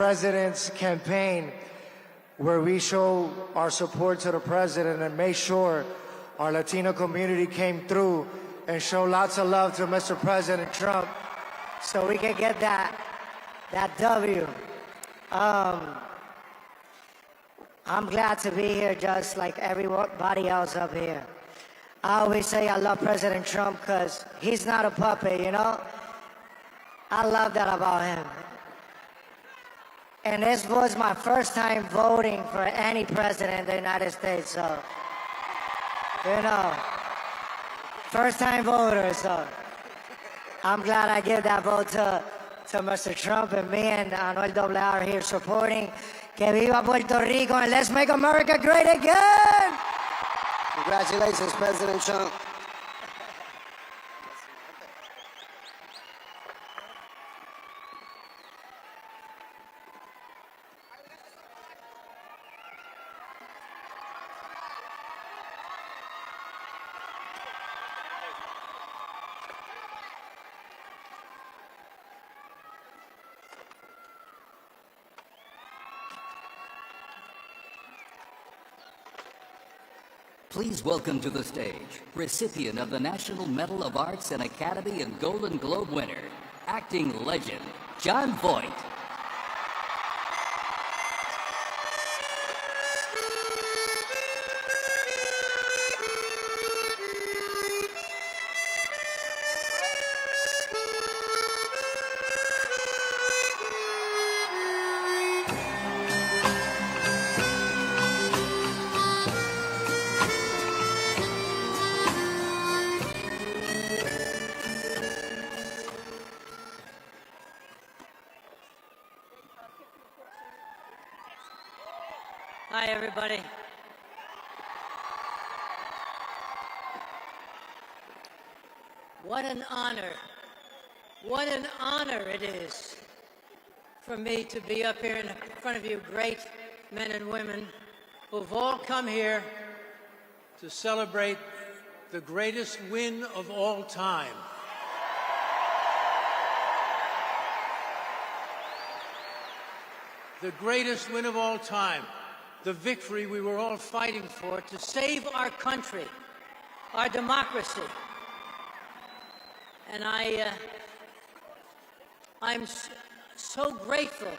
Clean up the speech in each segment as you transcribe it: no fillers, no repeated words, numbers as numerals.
President's campaign, where we show our support to the president and make sure our Latino community came through and show lots of love to Mr. President Trump so we can get that W. I'm glad to be here just like everybody else up here. I always say I love President Trump because he's not a puppet, you know? I love that about him. And this was my first time voting for any president in the United States, so, you know, first time voter, so I'm glad I give that vote to Mr. Trump, and me and Anuel AA are here supporting. Que viva Puerto Rico, and let's make America great again! Congratulations, President Trump. Please welcome to the stage, recipient of the National Medal of Arts and Academy and Golden Globe winner, acting legend, Jon Voight. Hi, everybody. What an honor it is for me to be up here in front of you great men and women who've all come here to celebrate the greatest win of all time. The greatest win of all time. The victory we were all fighting for to save our country, our democracy. And I'm so grateful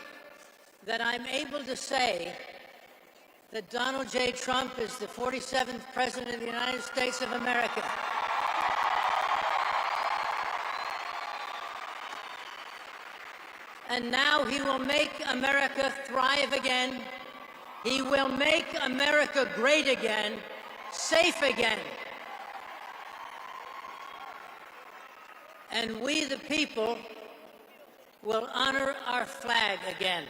that I'm able to say that Donald J. Trump is the 47th President of the United States of America. And now he will make America thrive again. He will make America great again, safe again. And we, the people, will honor our flag again.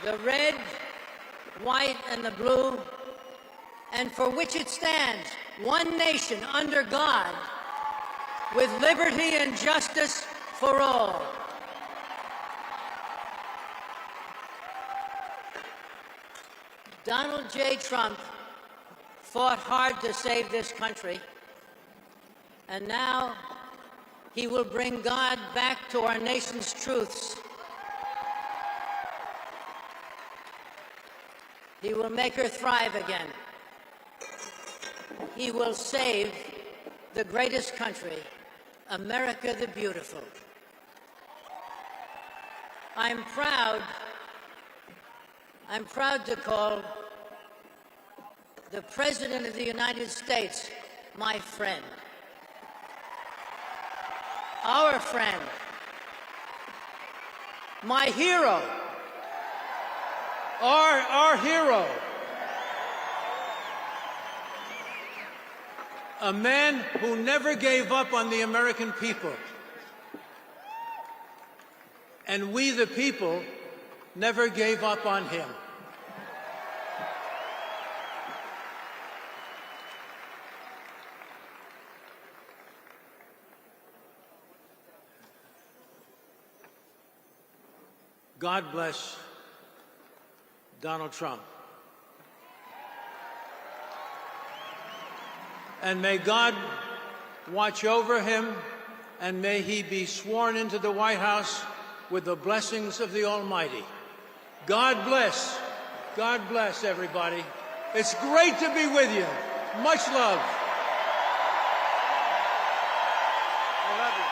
The red, white, and the blue, and for which it stands, one nation under God, with liberty and justice for all. Donald J. Trump fought hard to save this country, and now he will bring God back to our nation's truths. He will make her thrive again. He will save the greatest country, America the Beautiful. I'm proud to call the President of the United States my friend. Our friend. My hero. Our hero. A man who never gave up on the American people. And we, the people, never gave up on him. God bless Donald Trump. And may God watch over him and may he be sworn into the White House with the blessings of the Almighty. God bless. God bless everybody. It's great to be with you. Much love. I love you.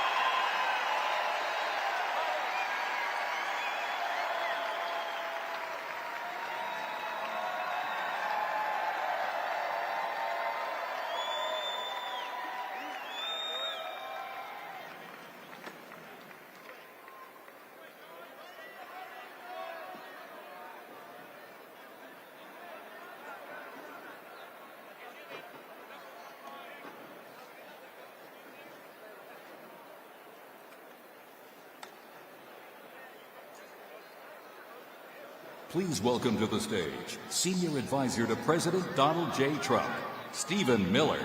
Please welcome to the stage Senior Advisor to President Donald J. Trump, Stephen Miller.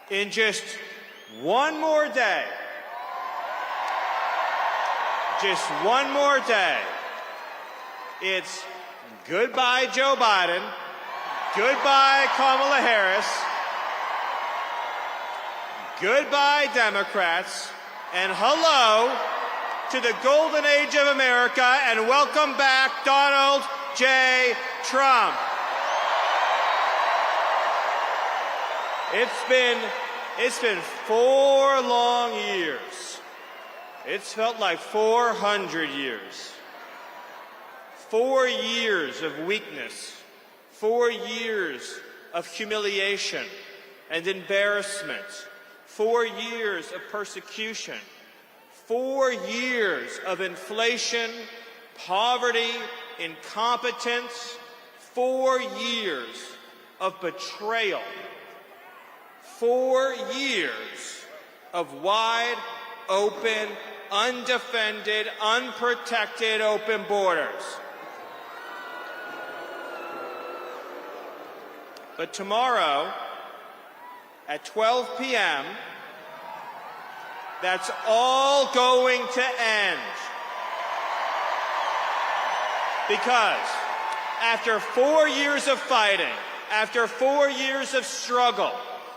In just one more day, just one more day, it's goodbye Joe Biden, goodbye Kamala Harris, goodbye Democrats, and hello to the golden age of America, and welcome back Donald J. Trump. It's been 4 long years. It's felt like 400 years. 4 years of weakness. 4 years of humiliation and embarrassment. 4 years of persecution. 4 years of inflation, poverty, incompetence. 4 years of betrayal. 4 years of wide open, undefended, unprotected, open borders. But tomorrow, at 12 p.m., that's all going to end. Because after 4 years of fighting, after 4 years of struggle,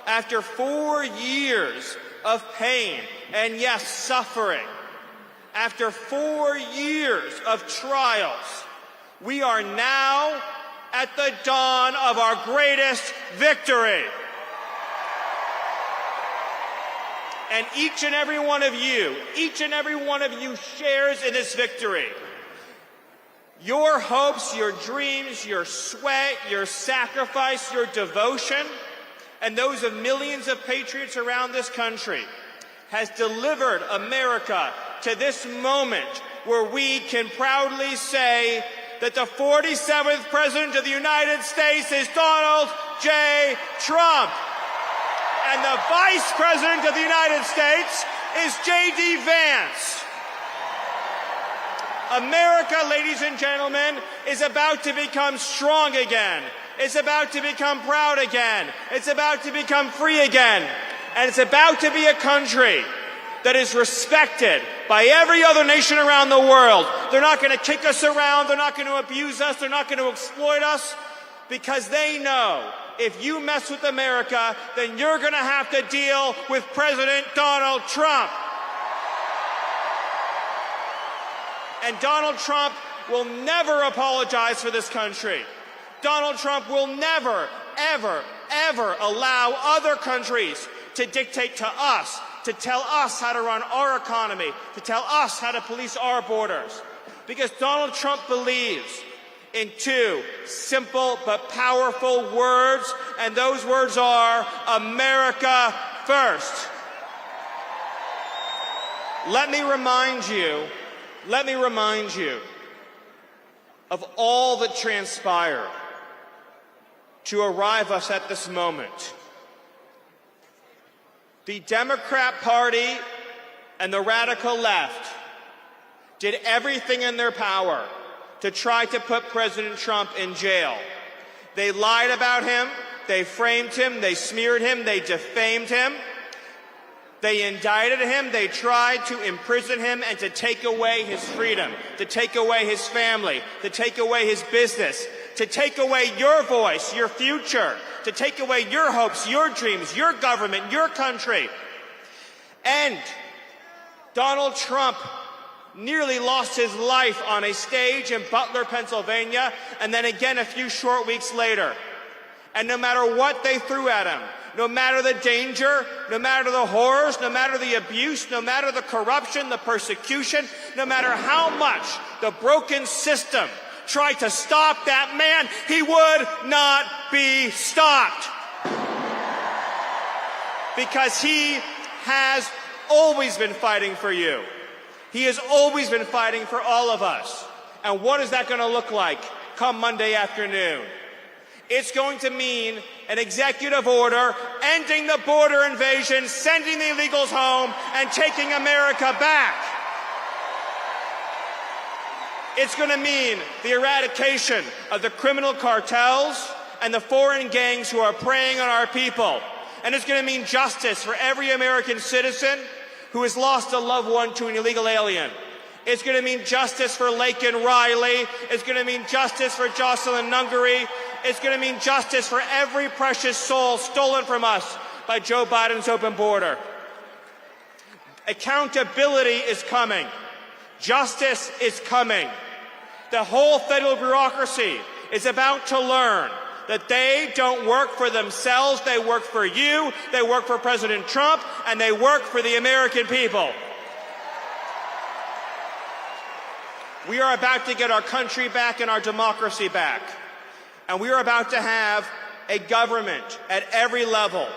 after 4 years of pain, and yes, suffering, after 4 years of trials, we are now at the dawn of our greatest victory. And each and every one of you shares in this victory. Your hopes, your dreams, your sweat, your sacrifice, your devotion, and those of millions of patriots around this country has delivered America to this moment where we can proudly say that the 47th President of the United States is Donald J. Trump, and the Vice President of the United States is J.D. Vance. America, ladies and gentlemen, is about to become strong again. It's about to become proud again. It's about to become free again. And it's about to be a country that is respected by every other nation around the world. They're not going to kick us around. They're not going to abuse us. They're not going to exploit us, because they know if you mess with America, then you're going to have to deal with President Donald Trump. And Donald Trump will never apologize for this country. Donald Trump will never, ever, ever allow other countries to dictate to us, to tell us how to run our economy, to tell us how to police our borders. Because Donald Trump believes in 2 simple but powerful words, and those words are America first. Let me remind you of all that transpired to arrive us at this moment. The Democrat Party and the radical left did everything in their power to try to put President Trump in jail. They lied about him. they framed him, they smeared him, they defamed him, they indicted him, they tried to imprison him and to take away his freedom, to take away his family, to take away his business, to take away your voice, your future, to take away your hopes, your dreams, your government, your country. And Donald Trump nearly lost his life on a stage in Butler, Pennsylvania, and then again a few short weeks later. And no matter what they threw at him, no matter the danger, no matter the horrors, no matter the abuse, no matter the corruption, the persecution, no matter how much the broken system tried to stop that man, he would not be stopped. Because he has always been fighting for you. He has always been fighting for all of us. And what is that going to look like come Monday afternoon? It's going to mean an executive order ending the border invasion, sending the illegals home, and taking America back. It's going to mean the eradication of the criminal cartels and the foreign gangs who are preying on our people. And it's going to mean justice for every American citizen who has lost a loved one to an illegal alien. It's going to mean justice for Laken Riley. It's going to mean justice for Jocelyn Nungary. It's going to mean justice for every precious soul stolen from us by Joe Biden's open border. Accountability is coming. Justice is coming. The whole federal bureaucracy is about to learn that they don't work for themselves, they work for you, they work for President Trump, and they work for the American people. We are about to get our country back and our democracy back. And we are about to have a government at every level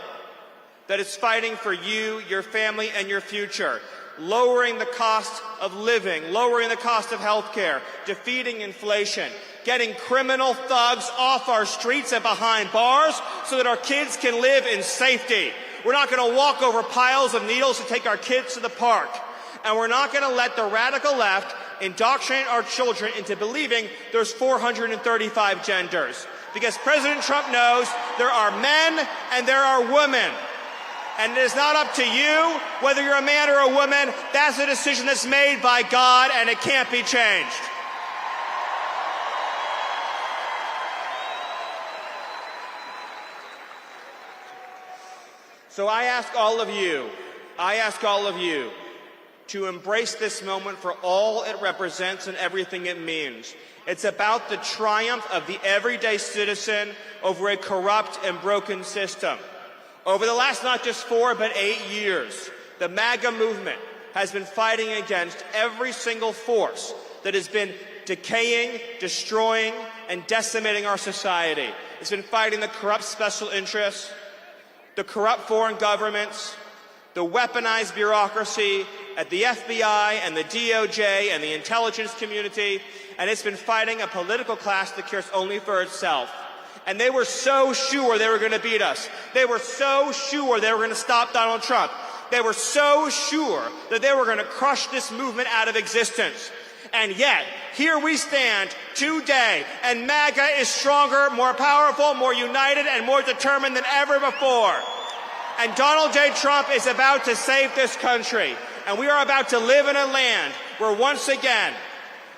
that is fighting for you, your family, and your future, lowering the cost of living, lowering the cost of health care, defeating inflation, getting criminal thugs off our streets and behind bars so that our kids can live in safety. We're not going to walk over piles of needles to take our kids to the park. And we're not going to let the radical left indoctrinate our children into believing there's 435 genders. Because President Trump knows there are men and there are women. And it is not up to you whether you're a man or a woman. That's a decision that's made by God, and it can't be changed. So I ask all of you to embrace this moment for all it represents and everything it means. It's about the triumph of the everyday citizen over a corrupt and broken system. Over the last not just 4 but 8 years, the MAGA movement has been fighting against every single force that has been decaying, destroying, and decimating our society. It's been fighting the corrupt special interests, the corrupt foreign governments, the weaponized bureaucracy at the FBI and the DOJ and the intelligence community, and it's been fighting a political class that cares only for itself. And they were so sure they were going to beat us. They were so sure they were going to stop Donald Trump. They were so sure that they were going to crush this movement out of existence. And yet, here we stand today, and MAGA is stronger, more powerful, more united, and more determined than ever before. And Donald J. Trump is about to save this country. And we are about to live in a land where once again,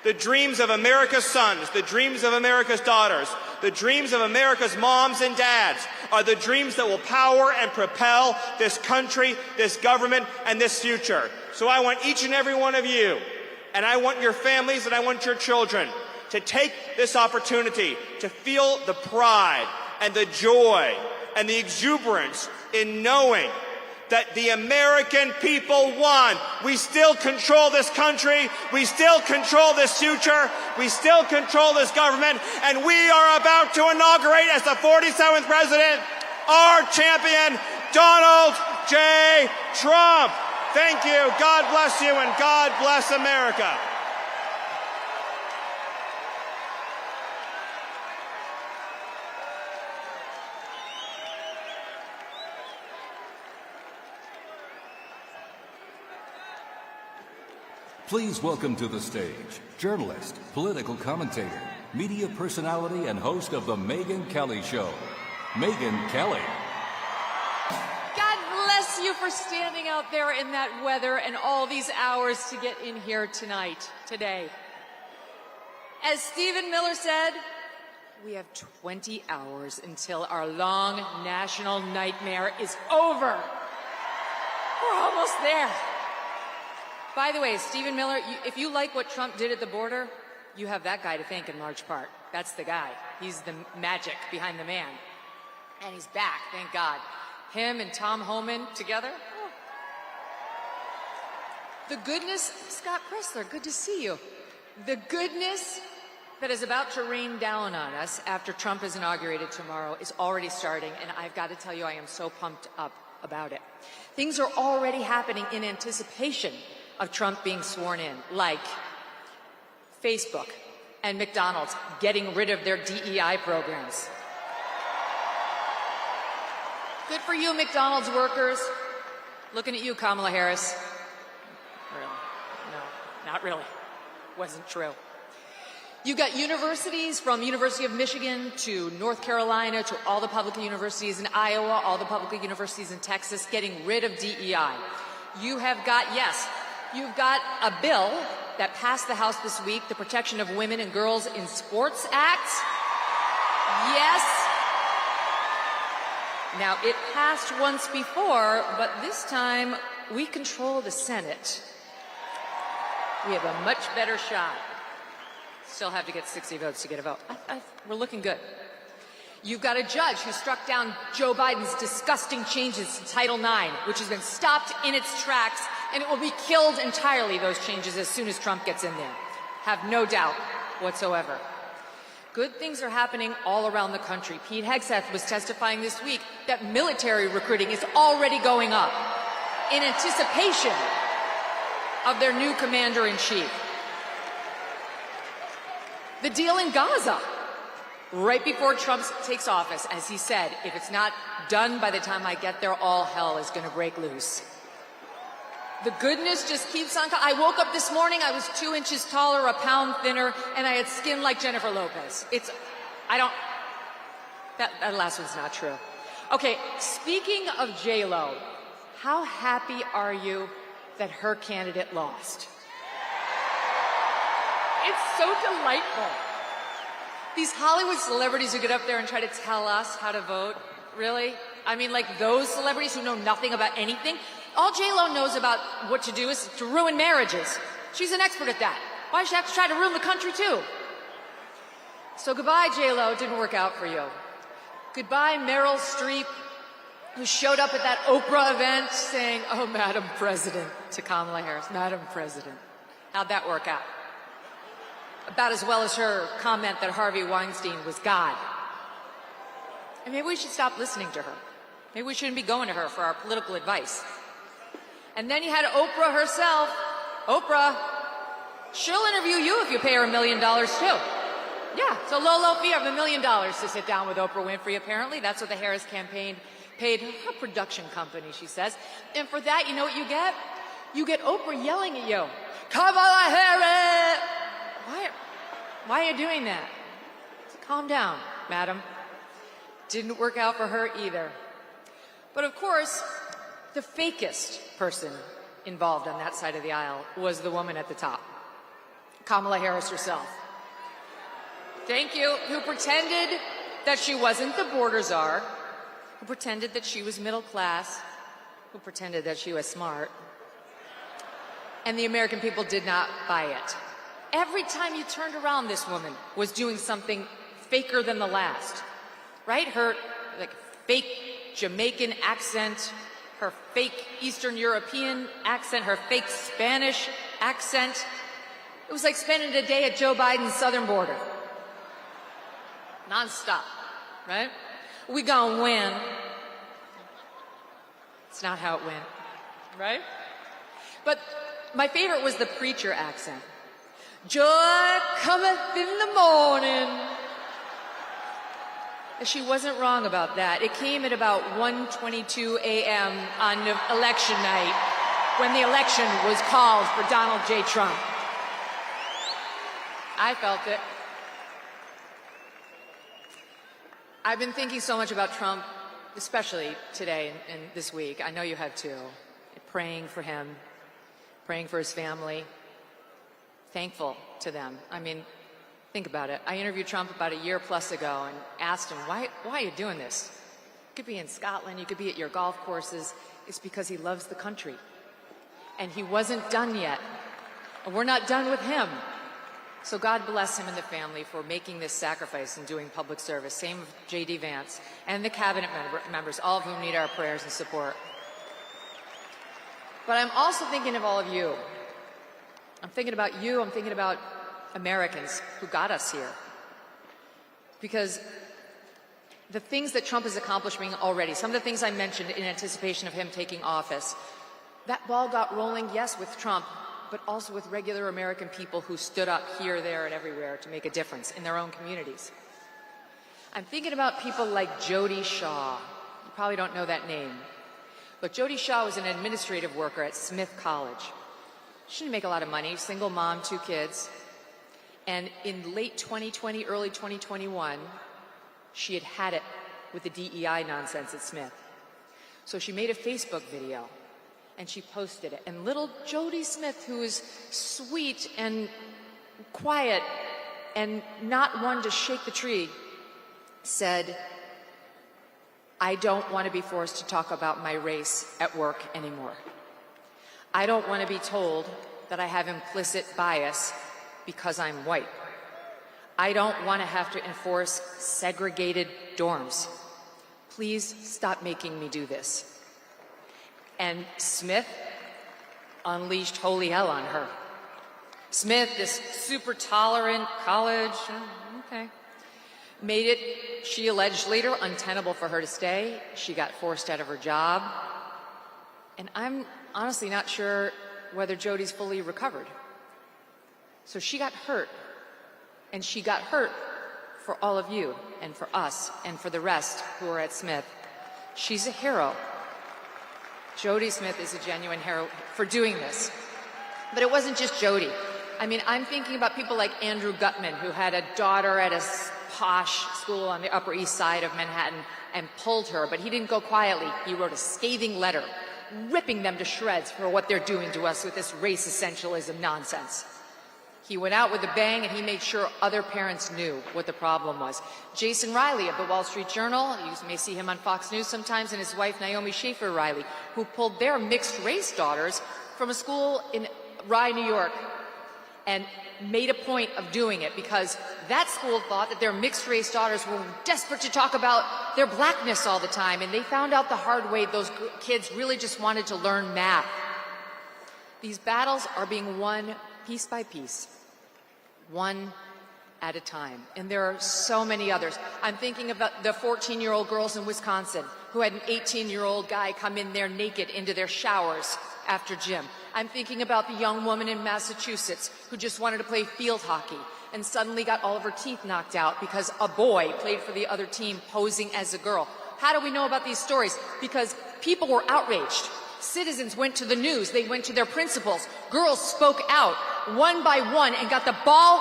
the dreams of America's sons, the dreams of America's daughters, the dreams of America's moms and dads are the dreams that will power and propel this country, this government, and this future. So I want each and every one of you, and I want your families, and I want your children to take this opportunity to feel the pride and the joy and the exuberance in knowing that the American people won. We still control this country. We still control this future. We still control this government. And we are about to inaugurate as the 47th president, our champion, Donald J. Trump. Thank you. God bless you, and God bless America. Please welcome to the stage journalist, political commentator, media personality, and host of The Megyn Kelly Show, Megyn Kelly. God bless you for standing out there in that weather and all these hours to get in here today. As Stephen Miller said, we have 20 hours until our long national nightmare is over. We're almost there. By the way, Stephen Miller, if you like what Trump did at the border, you have that guy to thank in large part. That's the guy. He's the magic behind the man. And he's back, thank God. Him and Tom Homan together. Oh. The goodness, Scott Pressler, good to see you. The goodness that is about to rain down on us after Trump is inaugurated tomorrow is already starting, and I've got to tell you, I am so pumped up about it. Things are already happening in anticipation of Trump being sworn in, like Facebook and McDonald's getting rid of their DEI programs. Good for you, McDonald's workers. Looking at you, Kamala Harris. Really? No, not really. Wasn't true. You got universities from University of Michigan to North Carolina to all the public universities in Iowa, all the public universities in Texas getting rid of DEI. You have got, yes, you've got a bill that passed the House this week, the Protection of Women and Girls in Sports Act. Yes. Now, it passed once before, but this time we control the Senate. We have a much better shot. Still have to get 60 votes to get a vote. We're looking good. You've got a judge who struck down Joe Biden's disgusting changes to Title IX, which has been stopped in its tracks, and it will be killed entirely, those changes, as soon as Trump gets in there. Have no doubt whatsoever. Good things are happening all around the country. Pete Hegseth was testifying this week that military recruiting is already going up in anticipation of their new commander-in-chief. The deal in Gaza, right before Trump takes office, as he said, if it's not done by the time I get there, all hell is going to break loose. The goodness just keeps on coming. I woke up this morning, I was 2 inches taller, a pound thinner, and I had skin like Jennifer Lopez. That last one's not true. Okay, speaking of J-Lo, how happy are you that her candidate lost? It's so delightful. These Hollywood celebrities who get up there and try to tell us how to vote, really? I mean, like those celebrities who know nothing about anything. All J-Lo knows about what to do is to ruin marriages. She's an expert at that. Why does she have to try to ruin the country too? So goodbye, J-Lo. It didn't work out for you. Goodbye, Meryl Streep, who showed up at that Oprah event saying, "Oh, Madam President," to Kamala Harris. Madam President. How'd that work out? About as well as her comment that Harvey Weinstein was God. And maybe we should stop listening to her. Maybe we shouldn't be going to her for our political advice. And then you had Oprah herself. Oprah, she'll interview you if you pay her $1 million too. Yeah, it's a low fee of $1 million to sit down with Oprah Winfrey, apparently. That's what the Harris campaign paid her production company, she says. And for that, you know what you get? You get Oprah yelling at you. Kamala Harris! Why are you doing that? Calm down, madam. Didn't work out for her either. But of course, the fakest person involved on that side of the aisle was the woman at the top, Kamala Harris herself. Thank you. Who pretended that she wasn't the border czar, who pretended that she was middle class, who pretended that she was smart. And the American people did not buy it. Every time you turned around, this woman was doing something faker than the last, right? Her fake Jamaican accent, her fake Eastern European accent, her fake Spanish accent. It was like spending a day at Joe Biden's southern border. Non-stop, right? We gonna win. It's not how it went, right? But my favorite was the preacher accent. Joy cometh in the morning. She wasn't wrong about that. It came at about 1:22 a.m. on election night when the election was called for Donald J. Trump. I felt it. I've been thinking so much about Trump, especially today and this week. I know you have too. Praying for him, praying for his family, thankful to them. I mean, think about it. I interviewed Trump about a year plus ago and asked him, why are you doing this? You could be in Scotland, you could be at your golf courses. It's because he loves the country. And he wasn't done yet. And we're not done with him. So God bless him and the family for making this sacrifice and doing public service. Same with J.D. Vance and the cabinet members, all of whom need our prayers and support. But I'm also thinking of all of you. I'm thinking about you. I'm thinking about Americans who got us here. Because the things that Trump is accomplishing already, some of the things I mentioned in anticipation of him taking office, that ball got rolling, yes, with Trump, but also with regular American people who stood up here, there, and everywhere to make a difference in their own communities. I'm thinking about people like Jody Shaw. You probably don't know that name. But Jody Shaw was an administrative worker at Smith College. She didn't make a lot of money, single mom, 2 kids. And in late 2020, early 2021, she had it with the DEI nonsense at Smith. So she made a Facebook video and she posted it. And little Jody Smith, who is sweet and quiet and not one to shake the tree, said, I don't want to be forced to talk about my race at work anymore. I don't want to be told that I have implicit bias because I'm white. I don't want to have to enforce segregated dorms. Please stop making me do this. And Smith unleashed holy hell on her. Smith, this super tolerant college, okay, made it, she alleged later, untenable for her to stay. She got forced out of her job. And I'm honestly not sure whether Jody's fully recovered. So she got hurt. And she got hurt for all of you and for us and for the rest who are at Smith. She's a hero. Jody Smith is a genuine hero for doing this. But it wasn't just Jody. I mean, I'm thinking about people like Andrew Gutman, who had a daughter at a posh school on the Upper East Side of Manhattan and pulled her, but he didn't go quietly. He wrote a scathing letter, ripping them to shreds for what they're doing to us with this race essentialism nonsense. He went out with a bang and he made sure other parents knew what the problem was. Jason Riley of the Wall Street Journal, you may see him on Fox News sometimes, and his wife Naomi Schaefer Riley, who pulled their mixed-race daughters from a school in Rye, New York, and made a point of doing it because that school thought that their mixed-race daughters were desperate to talk about their blackness all the time, and they found out the hard way those kids really just wanted to learn math. These battles are being won piece by piece, one at a time. And there are so many others. I'm thinking about the 14-year-old girls in Wisconsin who had an 18-year-old guy come in there naked into their showers after gym. I'm thinking about the young woman in Massachusetts who just wanted to play field hockey and suddenly got all of her teeth knocked out because a boy played for the other team posing as a girl. How do we know about these stories? Because people were outraged. Citizens went to the news. They went to their principals. Girls spoke out one by one and got the ball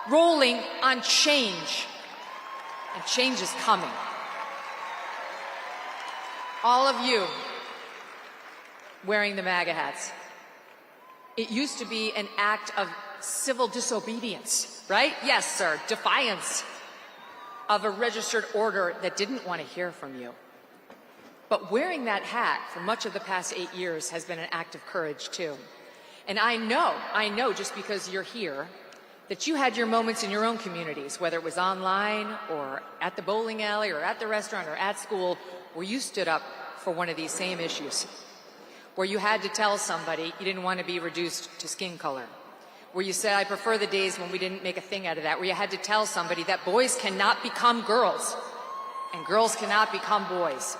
rolling on change. And change is coming. All of you wearing the MAGA hats. It used to be an act of civil disobedience, right? Yes, sir, defiance of a registered order that didn't want to hear from you. But wearing that hat for much of the past 8 years has been an act of courage, too. And I know just because you're here, that you had your moments in your own communities, whether it was online or at the bowling alley or at the restaurant or at school, where you stood up for one of these same issues, where you had to tell somebody you didn't want to be reduced to skin color, where you said, I prefer the days when we didn't make a thing out of that, where you had to tell somebody that boys cannot become girls and girls cannot become boys.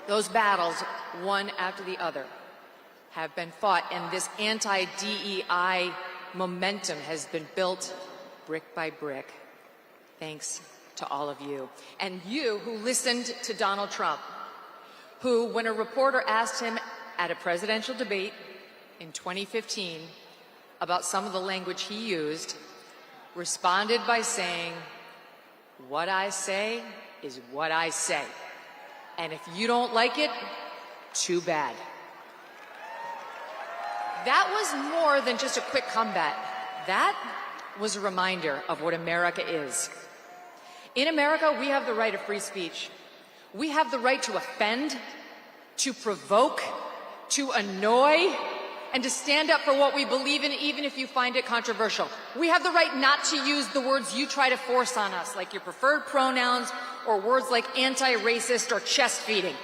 Those battles, one after the other, have been fought, and this anti-DEI momentum has been built brick by brick, thanks to all of you. And you who listened to Donald Trump, who, when a reporter asked him at a presidential debate in 2015 about some of the language he used, responded by saying, What I say is what I say. And if you don't like it, too bad. That was more than just a quick comeback. That was a reminder of what America is. In America, we have the right of free speech. We have the right to offend, to provoke, to annoy, and to stand up for what we believe in, even if you find it controversial. We have the right not to use the words you try to force on us, like your preferred pronouns or words like anti-racist or chest feeding.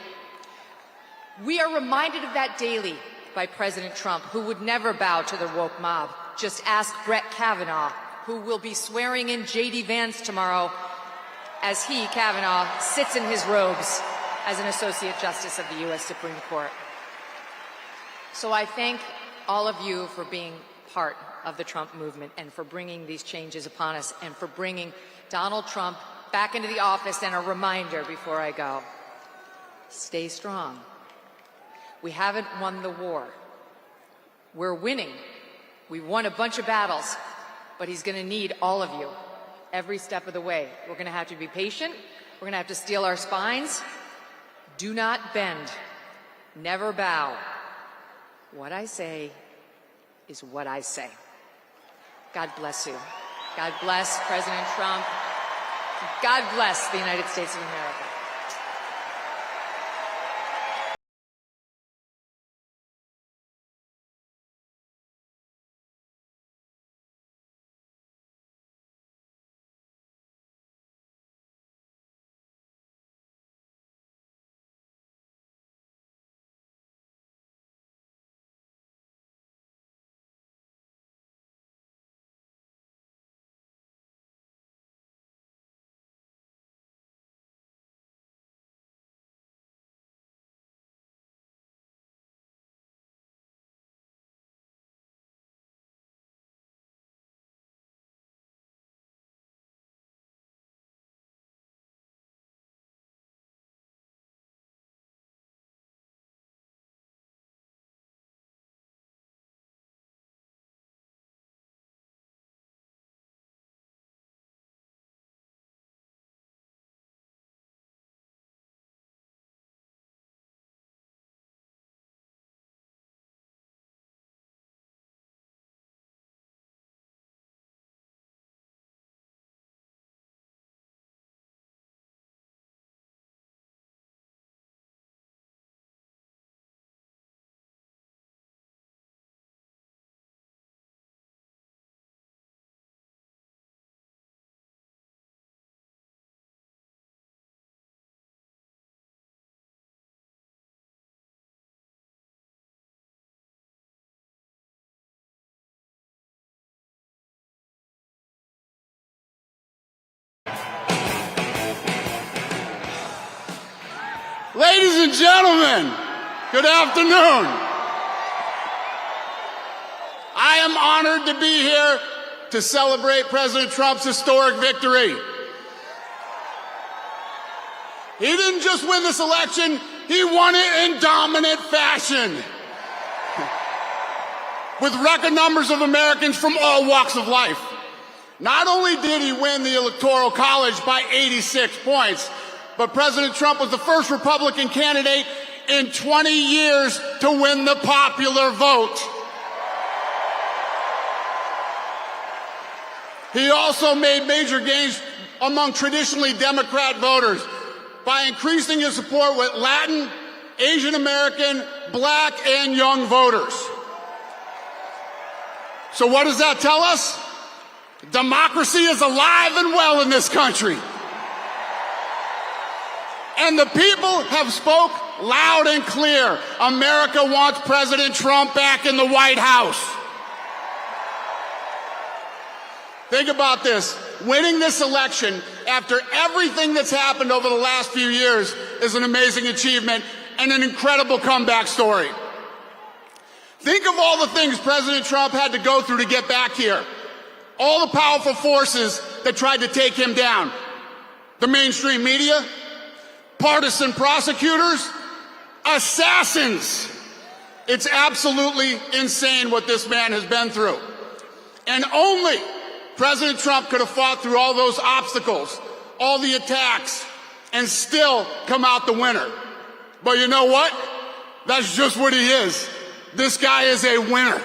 We are reminded of that daily by President Trump, who would never bow to the woke mob. Just ask Brett Kavanaugh, who will be swearing in J.D. Vance tomorrow as he, Kavanaugh, sits in his robes as an Associate Justice of the U.S. Supreme Court. So I thank all of you for being part of the Trump movement and for bringing these changes upon us and for bringing Donald Trump back into the office. And a reminder before I go, stay strong. We haven't won the war. We're winning. We won a bunch of battles, but he's going to need all of you every step of the way. We're going to have to be patient. We're going to have to steel our spines. Do not bend. Never bow. What I say is what I say. God bless you. God bless President Trump. God bless the United States of America. Ladies and gentlemen, good afternoon. I am honored to be here to celebrate President Trump's historic victory. He didn't just win this election, he won it in dominant fashion. With record numbers of Americans from all walks of life. Not only did he win the Electoral College by 86 points, but President Trump was the first Republican candidate in 20 years to win the popular vote. He also made major gains among traditionally Democrat voters by increasing his support with Latin, Asian American, Black, and young voters. So what does that tell us? Democracy is alive and well in this country. And the people have spoke loud and clear. America wants President Trump back in the White House. Think about this. Winning this election after everything that's happened over the last few years is an amazing achievement and an incredible comeback story. Think of all the things President Trump had to go through to get back here. All the powerful forces that tried to take him down. The mainstream media, partisan prosecutors, assassins. It's absolutely insane what this man has been through. And only President Trump could have fought through all those obstacles all the attacks, and still come out the winner. But you know what? That's just what he is. This guy is a winner.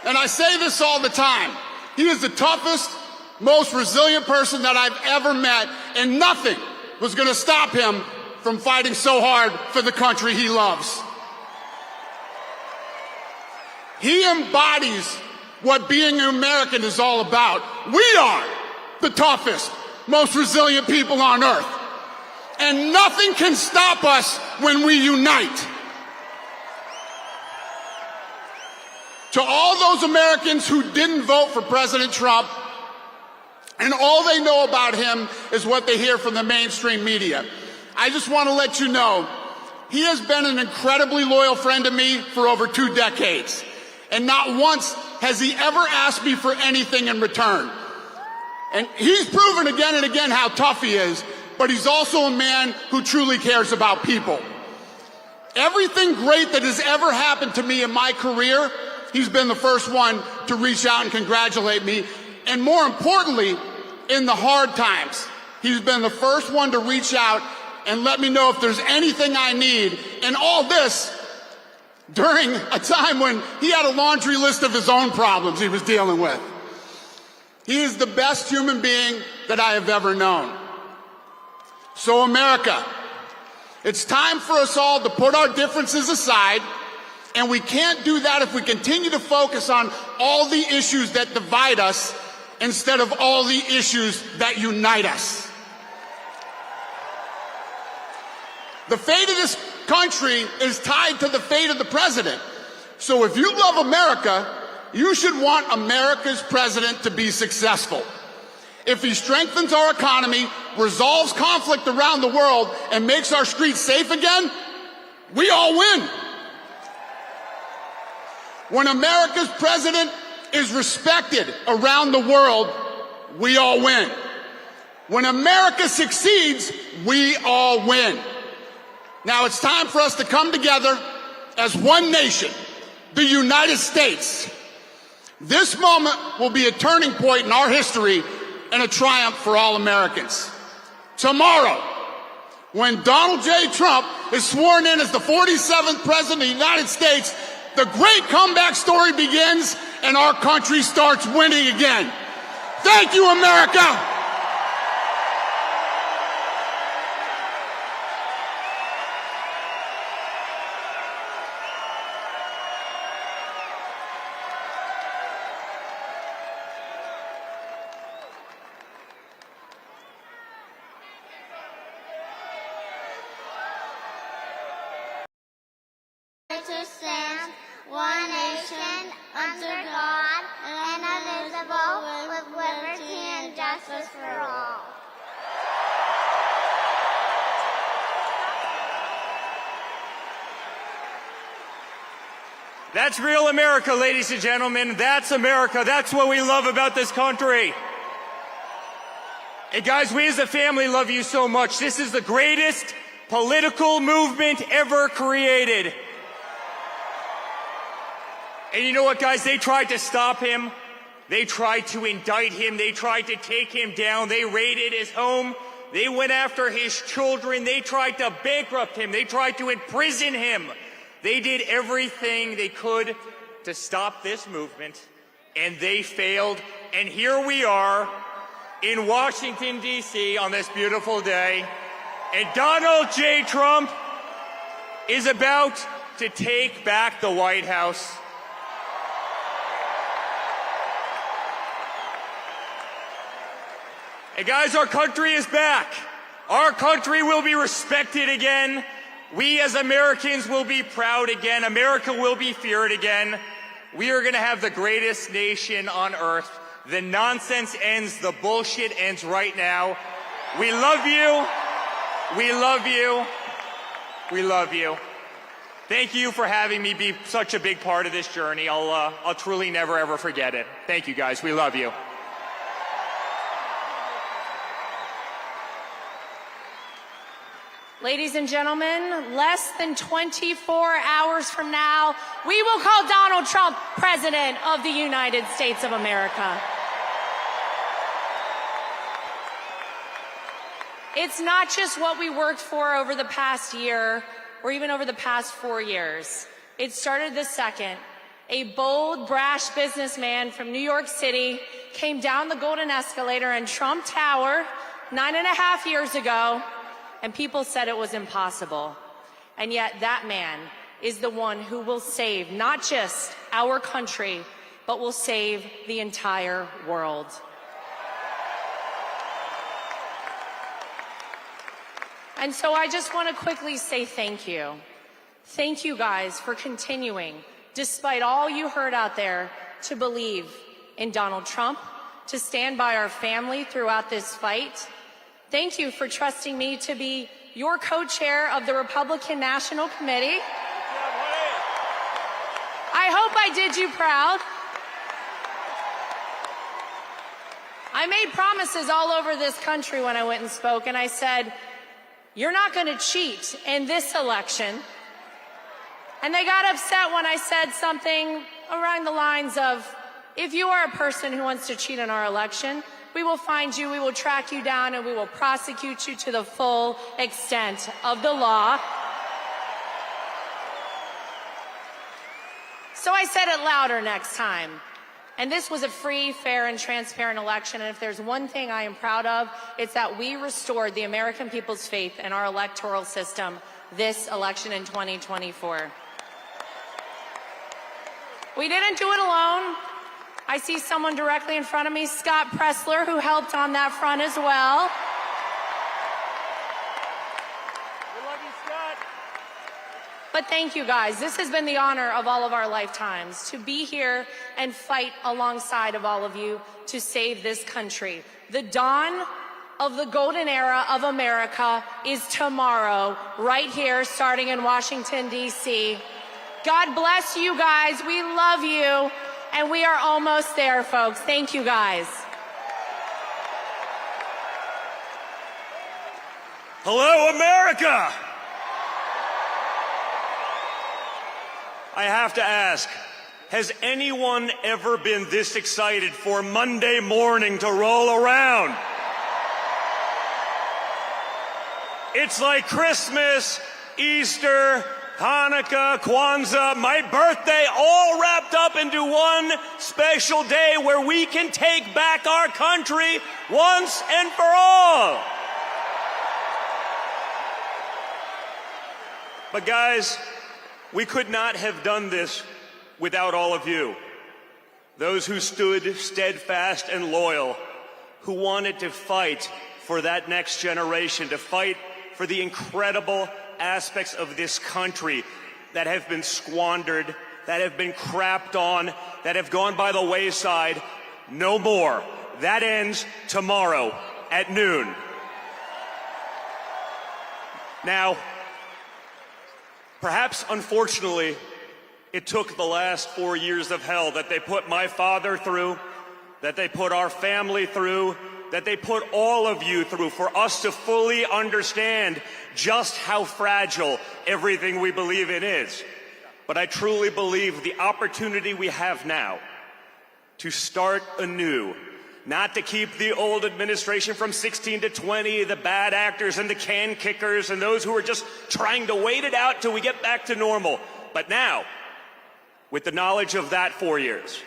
And I say this all the time. He is the toughest, most resilient person that I've ever met, and nothing was going to stop him from fighting so hard for the country he loves. He embodies what being an American is all about. We are the toughest, most resilient people on earth. And nothing can stop us when we unite. To all those Americans who didn't vote for President Trump, and all they know about him is what they hear from the mainstream media, I just want to let you know, he has been an incredibly loyal friend to me for over 2 decades. And not once has he ever asked me for anything in return. And he's proven again and again how tough he is, but he's also a man who truly cares about people. Everything great that has ever happened to me in my career, he's been the first one to reach out and congratulate me. And more importantly, in the hard times, he's been the first one to reach out and let me know if there's anything I need. And all this during a time when he had a laundry list of his own problems he was dealing with. He is the best human being that I have ever known. So America, it's time for us all to put our differences aside, and we can't do that if we continue to focus on all the issues that divide us instead of all the issues that unite us. The fate of this country is tied to the fate of the president. So if you love America, you should want America's president to be successful. If he strengthens our economy, resolves conflict around the world, and makes our streets safe again, we all win. When America's president is respected around the world, we all win. When America succeeds, we all win. Now it's time for us to come together as one nation, the United States. This moment will be a turning point in our history and a triumph for all Americans. Tomorrow, when Donald J. Trump is sworn in as the 47th President of the United States, the great comeback story begins and our country starts winning again. Thank you, America! To stand, one nation, under God, indivisible, with liberty and justice for all. That's real America, ladies and gentlemen. That's America. That's what we love about this country. And guys, we as a family love you so much. This is the greatest political movement ever created. And you know what, guys? They tried to stop him. They tried to indict him. They tried to take him down. They raided his home. They went after his children. They tried to bankrupt him. They tried to imprison him. They did everything they could to stop this movement, and they failed. And here we are in Washington, D.C. on this beautiful day, and Donald J. Trump is about to take back the White House. And guys, our country is back. Our country will be respected again. We as Americans will be proud again. America will be feared again. We are going to have the greatest nation on earth. The nonsense ends. The bullshit ends right now. We love you. We love you. We love you. Thank you for having me be such a big part of this journey. I'll truly never, ever forget it. Thank you, guys. We love you. Ladies and gentlemen, less than 24 hours from now, we will call Donald Trump President of the United States of America. It's not just what we worked for over the past year or even over the past 4 years. It started the second a bold, brash businessman from New York City came down the golden escalator in Trump Tower 9.5 years ago, and people said it was impossible. And yet that man is the one who will save not just our country, but will save the entire world. And so I just want to quickly say thank you. Thank you guys for continuing, despite all you heard out there, to believe in Donald Trump, to stand by our family throughout this fight. Thank you for trusting me to be your co-chair of the Republican National Committee. I hope I did you proud. I made promises all over this country when I went and spoke, and I said, you're not going to cheat in this election. And they got upset when I said something around the lines of, if you are a person who wants to cheat in our election, we will find you, we will track you down, and we will prosecute you to the full extent of the law. So I said it louder next time. And this was a free, fair, and transparent election. And if there's one thing I am proud of, it's that we restored the American people's faith in our electoral system this election in 2024. We didn't do it alone. I see someone directly in front of me, Scott Pressler, who helped on that front as well. We love you, Scott. But thank you guys. This has been the honor of all of our lifetimes, to be here and fight alongside of all of you to save this country. The dawn of the golden era of America is tomorrow, right here, starting in Washington, D.C. God bless you guys. We love you. And we are almost there, folks. Thank you, guys. Hello, America! I have to ask, has anyone ever been this excited for Monday morning to roll around? It's like Christmas, Easter, Hanukkah, Kwanzaa, my birthday, all wrapped up into one special day where we can take back our country once and for all. But guys, we could not have done this without all of you. Those who stood steadfast and loyal, who wanted to fight for that next generation, to fight for the incredible aspects of this country that have been squandered, that have been crapped on, that have gone by the wayside. No more. That ends tomorrow at noon. Now, perhaps unfortunately, it took the last 4 years of hell that they put my father through, that they put our family through, that they put all of you through, for us to fully understand just how fragile everything we believe in is. But I truly believe the opportunity we have now to start anew, not to keep the old administration from 16 to 20, the bad actors and the can kickers and those who are just trying to wait it out till we get back to normal. But now, with the knowledge of that 4 years,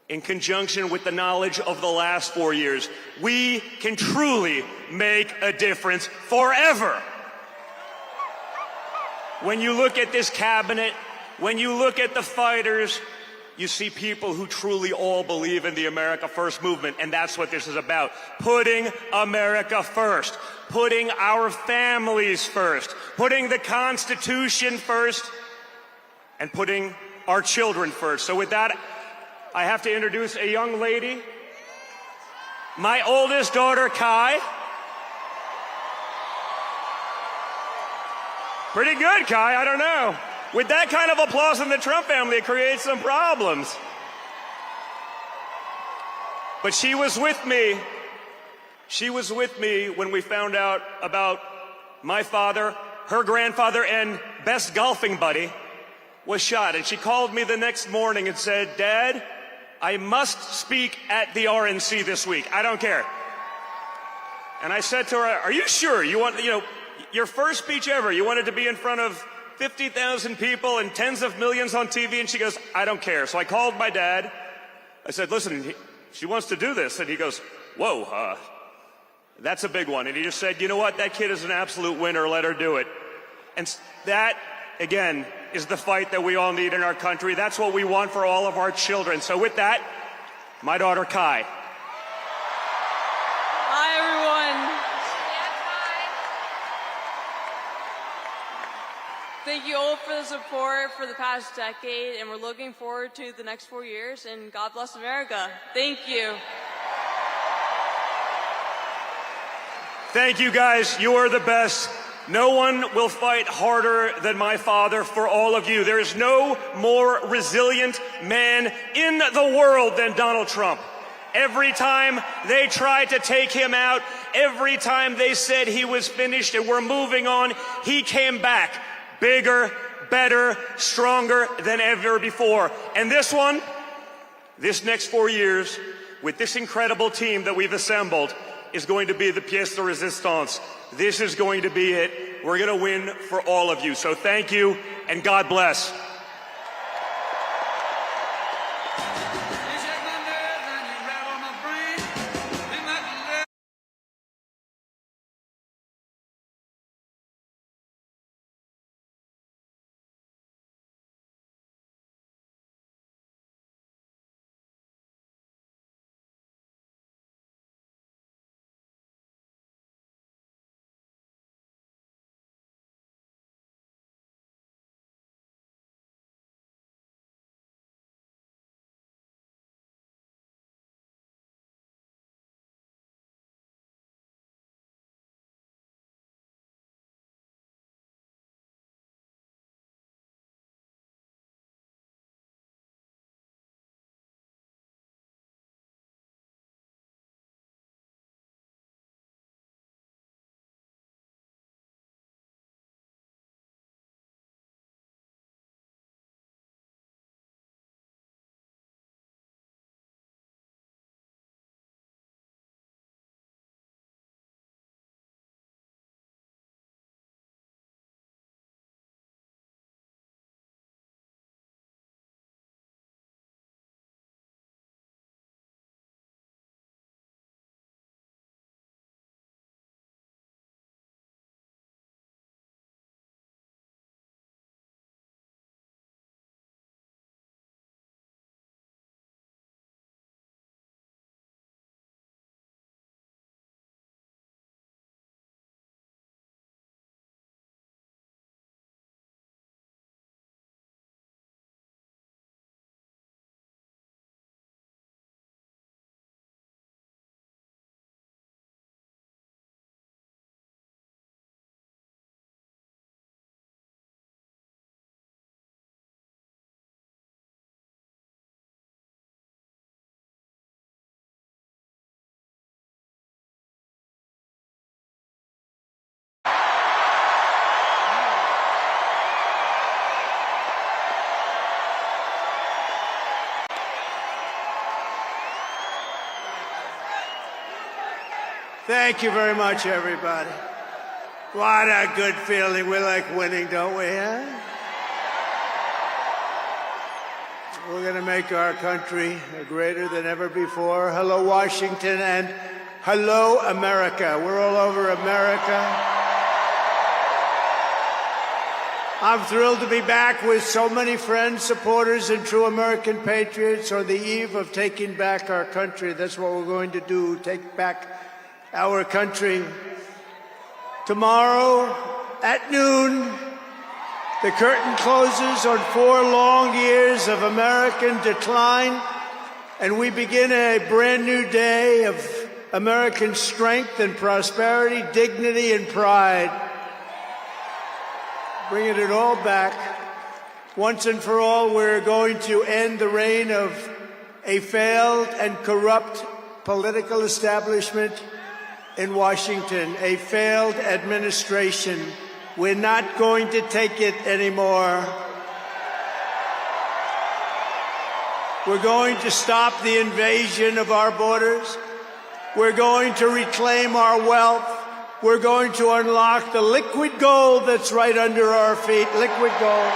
in conjunction with the knowledge of the last 4 years, we can truly make a difference forever. When you look at this cabinet, when you look at the fighters, you see people who truly all believe in the America First movement, and that's what this is about. Putting America first, putting our families first, putting the Constitution first, and putting our children first. So with that, I have to introduce a young lady, my oldest daughter, Kai. Pretty good, Kai, I don't know. With that kind of applause in the Trump family, it creates some problems. But she was with me. She was with me when we found out about my father, her grandfather, and best golfing buddy was shot. And she called me the next morning and said, "Dad, I must speak at the RNC this week. I don't care." And I said to her, are you sure you want, your first speech ever, you wanted to be in front of 50,000 people and tens of millions on TV? And she goes, I don't care. So I called my dad. I said, listen, she wants to do this. And he goes, whoa, that's a big one. And he just said, you know what? That kid is an absolute winner. Let her do it. And that, again, is the fight that we all need in our country. That's what we want for all of our children. So with that, my daughter Kai. Hi, everyone. Thank you all for the support for the past decade, and we're looking forward to the next 4 years, and God bless America. Thank you. Thank you, guys. You are the best. No one will fight harder than my father for all of you. There is no more resilient man in the world than Donald Trump. Every time they tried to take him out, every time they said he was finished and we're moving on, he came back bigger, better, stronger than ever before. And this next 4 years, with this incredible team that we've assembled, is going to be the pièce de résistance. This is going to be it. We're going to win for all of you. So thank you, and God bless. Thank you very much, everybody. What a good feeling. We like winning, don't we, huh? We're going to make our country greater than ever before. Hello, Washington, and hello, America. We're all over America. I'm thrilled to be back with so many friends, supporters, and true American patriots on the eve of taking back our country. That's what we're going to do, take back our country. Tomorrow at noon, the curtain closes on 4 long years of American decline, and we begin a brand new day of American strength and prosperity, dignity and pride. Bringing it all back. Once and for all, we're going to end the reign of a failed and corrupt political establishment in Washington, a failed administration. We're not going to take it anymore. We're going to stop the invasion of our borders. We're going to reclaim our wealth. We're going to unlock the liquid gold that's right under our feet. Liquid gold.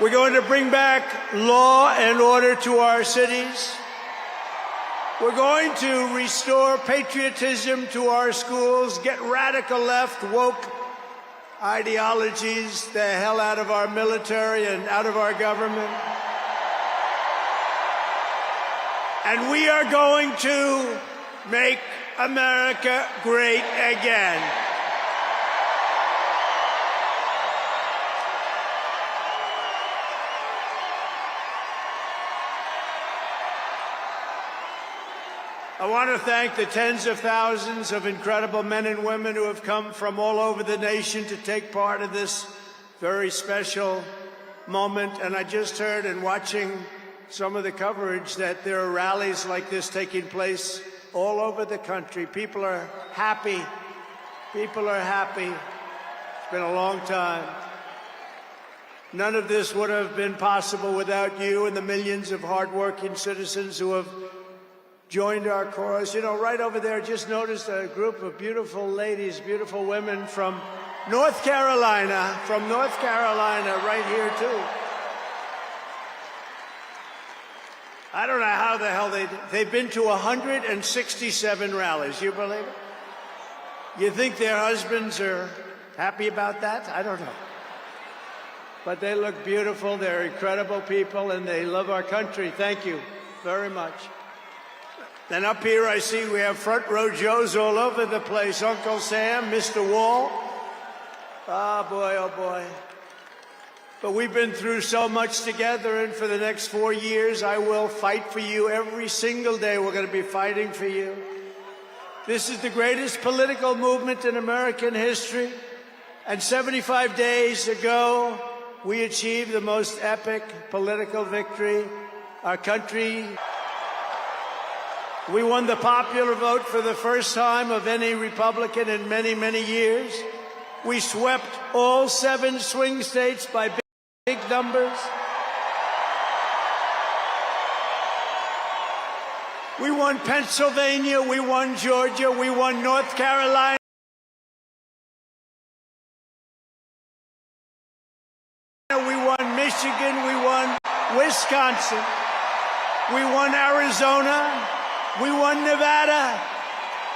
We're going to bring back law and order to our cities. We're going to restore patriotism to our schools, get radical left, woke ideologies the hell out of our military and out of our government. And we are going to make America great again. I want to thank the tens of thousands of incredible men and women who have come from all over the nation to take part in this very special moment. And I just heard in watching some of the coverage that there are rallies like this taking place all over the country. People are happy. People are happy. It's been a long time. None of this would have been possible without you and the millions of hardworking citizens who have joined our cause. You know, right over there, just noticed a group of beautiful ladies, beautiful women from North Carolina, right here too. I don't know how the hell they've been to 167 rallies. You believe it? You think their husbands are happy about that? I don't know. But they look beautiful. They're incredible people, and they love our country. Thank you very much. Then up here I see we have front row Joes all over the place. Uncle Sam, Mr. Wall. Oh boy. But we've been through so much together, and for the next 4 years I will fight for you every single day. We're going to be fighting for you. This is the greatest political movement in American history. And 75 days ago, we achieved the most epic political victory our country. We won the popular vote for the first time of any Republican in many, many years. We swept all 7 swing states by big numbers. We won Pennsylvania, we won Georgia, we won North Carolina. We won Michigan, we won Wisconsin, we won Arizona. We won Nevada.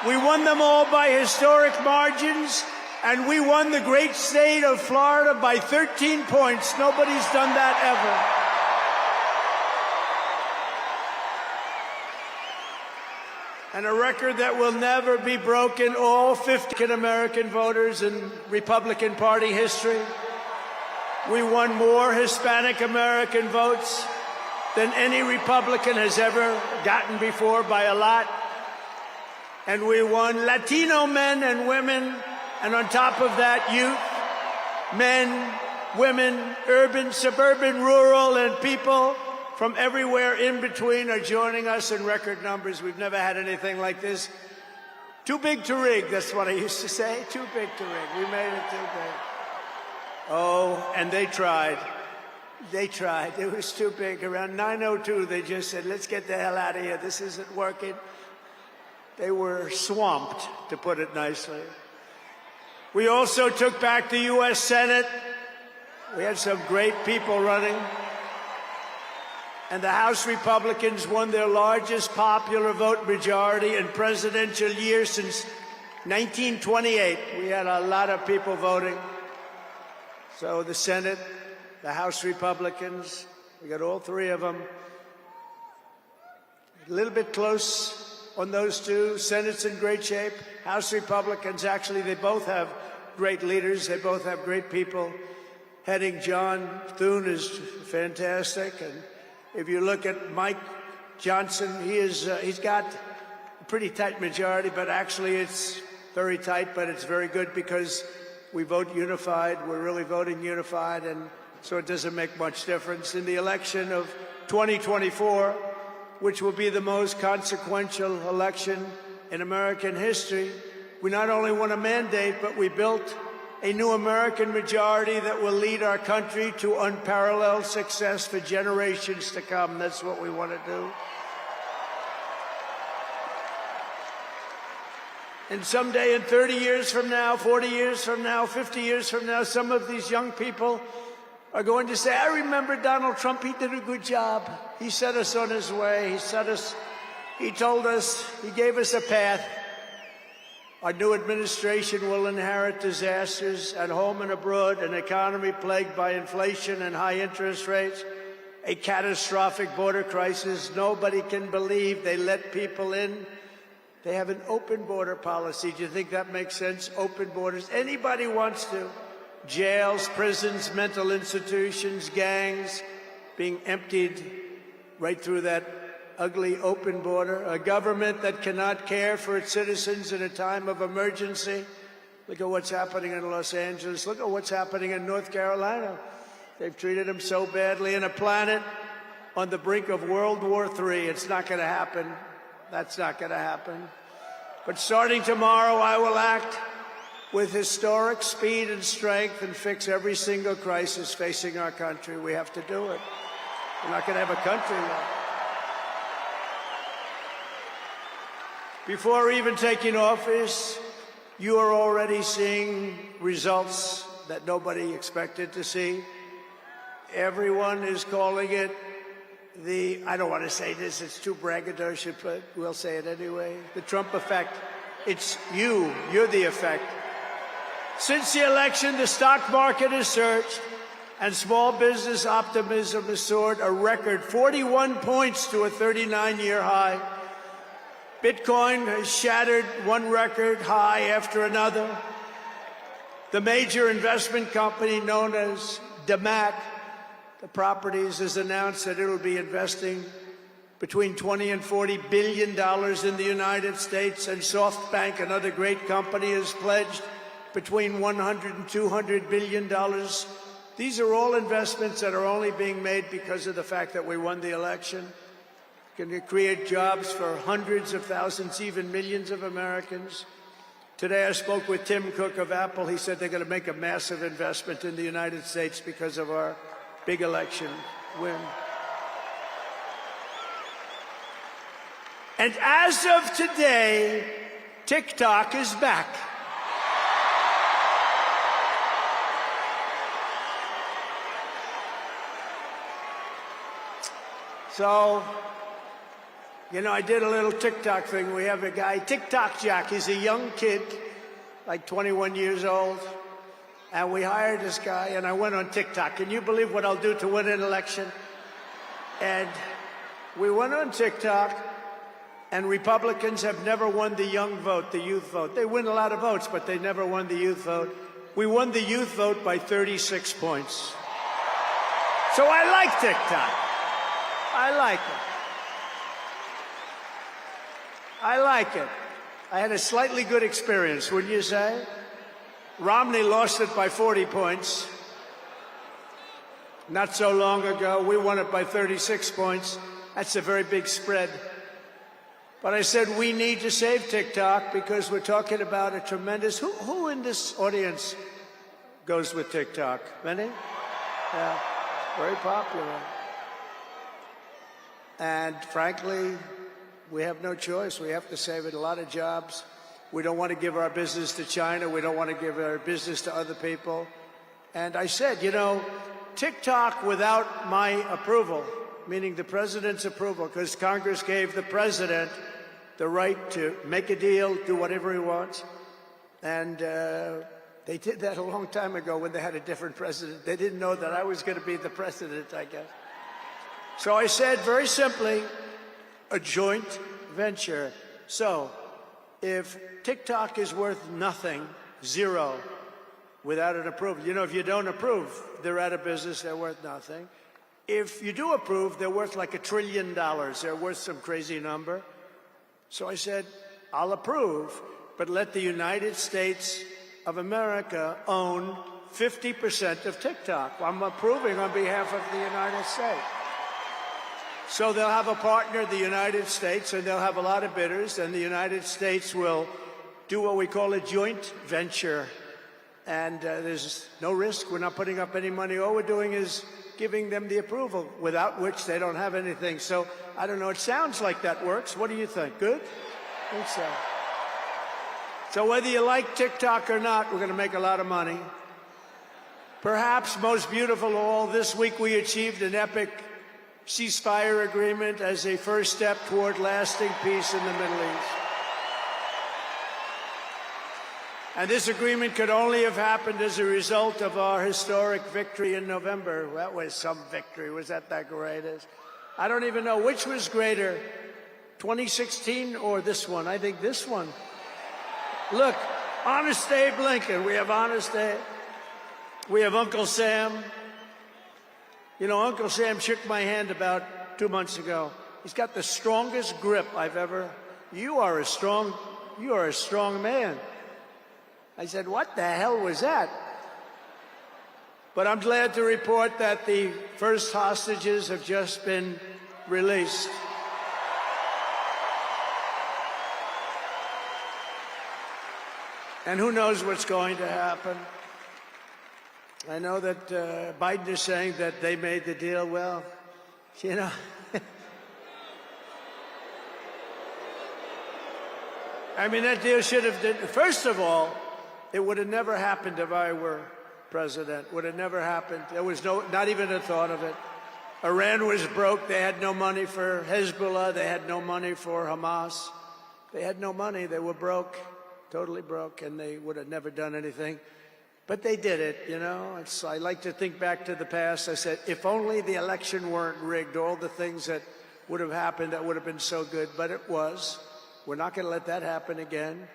We won them all by historic margins, and we won the great state of Florida by 13 points. Nobody's done that ever. And a record that will never be broken. All 50 American voters in Republican Party history. We won more Hispanic American votes than any Republican has ever gotten before by a lot. And we won Latino men and women, and on top of that, youth, men, women, urban, suburban, rural, and people from everywhere in between are joining us in record numbers. We've never had anything like this. Too big to rig, that's what I used to say. Too big to rig. We made it too big. Oh, and they tried. They tried. It was too big. Around 9:02, they just said, let's get the hell out of here. This isn't working. They were swamped, to put it nicely. We also took back the U.S. Senate. We had some great people running. And the House Republicans won their largest popular vote majority in presidential year since 1928. We had a lot of people voting. So the Senate, the House Republicans, we got all 3 of them. A little bit close on those 2. Senate's in great shape. House Republicans, actually, they both have great leaders. They both have great people heading. John Thune is fantastic. And if you look at Mike Johnson, he's got a pretty tight majority, but actually it's very tight, but it's very good because we vote unified. We're really voting unified, and so it doesn't make much difference. In the election of 2024, which will be the most consequential election in American history, we not only won a mandate, but we built a new American majority that will lead our country to unparalleled success for generations to come. That's what we want to do. And someday, in 30 years from now, 40 years from now, 50 years from now, some of these young people are going to say, I remember Donald Trump, he did a good job. He set us on his way. He told us, he gave us a path. Our new administration will inherit disasters at home and abroad, an economy plagued by inflation and high interest rates, a catastrophic border crisis. Nobody can believe they let people in. They have an open border policy. Do you think that makes sense? Open borders. Anybody wants to. Jails, prisons, mental institutions, gangs being emptied right through that ugly open border. A government that cannot care for its citizens in a time of emergency. Look at what's happening in Los Angeles. Look at what's happening in North Carolina. They've treated them so badly. In a planet on the brink of World War III. It's not going to happen. That's not going to happen. But starting tomorrow, I will act with historic speed and strength and fix every single crisis facing our country. We have to do it. We're not going to have a country left. Before even taking office, you are already seeing results that nobody expected to see. Everyone is calling it I don't want to say this, it's too braggadocious, but we'll say it anyway. The Trump effect. It's you're the effect. Since the election, the stock market has surged and small business optimism has soared a record 41 points to a 39-year high. Bitcoin has shattered one record high after another. The major investment company known as DMAC, the properties, has announced that it will be investing between $20 and $40 billion in the United States, and SoftBank, another great company, has pledged between $100 and $200 billion. These are all investments that are only being made because of the fact that we won the election. Going to create jobs for hundreds of thousands, even millions of Americans. Today I spoke with Tim Cook of Apple. He said they're going to make a massive investment in the United States because of our big election win. And as of today, TikTok is back. So, you know, I did a little TikTok thing. We have a guy, TikTok Jack. He's a young kid, like 21 years old. And we hired this guy, and I went on TikTok. Can you believe what I'll do to win an election? And we went on TikTok, and Republicans have never won the young vote, the youth vote. They win a lot of votes, but they never won the youth vote. We won the youth vote by 36 points. So I like TikTok. I like it. I like it. I had a slightly good experience, wouldn't you say? Romney lost it by 40 points. Not so long ago, we won it by 36 points. That's a very big spread. But I said we need to save TikTok because we're talking about a tremendous... Who in this audience goes with TikTok? Many? Yeah, very popular. And frankly, we have no choice. We have to save it. A lot of jobs. We don't want to give our business to China. We don't want to give our business to other people. And I said, you know, TikTok without my approval, meaning the president's approval, because Congress gave the president the right to make a deal, do whatever he wants. And they did that a long time ago when they had a different president. They didn't know that I was going to be the president, I guess. So I said, very simply, a joint venture. So if TikTok is worth nothing, zero, without an approval. You know, if you don't approve, they're out of business, they're worth nothing. If you do approve, they're worth like $1 trillion. They're worth some crazy number. So I said, I'll approve, but let the United States of America own 50% of TikTok. I'm approving on behalf of the United States. So they'll have a partner, the United States, and they'll have a lot of bidders, and the United States will do what we call a joint venture. and there's no risk. We're not putting up any money. All we're doing is giving them the approval, without which they don't have anything. So I don't know. It sounds like that works. What do you think? Good? I think so. So whether you like TikTok or not, we're going to make a lot of money. Perhaps most beautiful of all, this week we achieved an epic ceasefire agreement as a first step toward lasting peace in the Middle East. And this agreement could only have happened as a result of our historic victory in November. That was some victory. Was that greatest? I don't even know which was greater, 2016 or this one. I think this one. Look, Honest Abe Lincoln. We have Honest Abe. We have Uncle Sam. You know, Uncle Sam shook my hand about 2 months ago. He's got the strongest grip I've ever. You are a strong man. I said, what the hell was that? But I'm glad to report that the first hostages have just been released. And who knows what's going to happen? I know that Biden is saying that they made the deal. Well, you know, I mean, that deal should have, first of all, it would have never happened if I were president. Would have never happened. There was not even a thought of it. Iran was broke. They had no money for Hezbollah. They had no money for Hamas. They had no money. They were broke, totally broke, and they would have never done anything. But they did it, you know. I like to think back to the past. I said, if only the election weren't rigged, all the things that would have happened, that would have been so good. But it was. We're not going to let that happen again.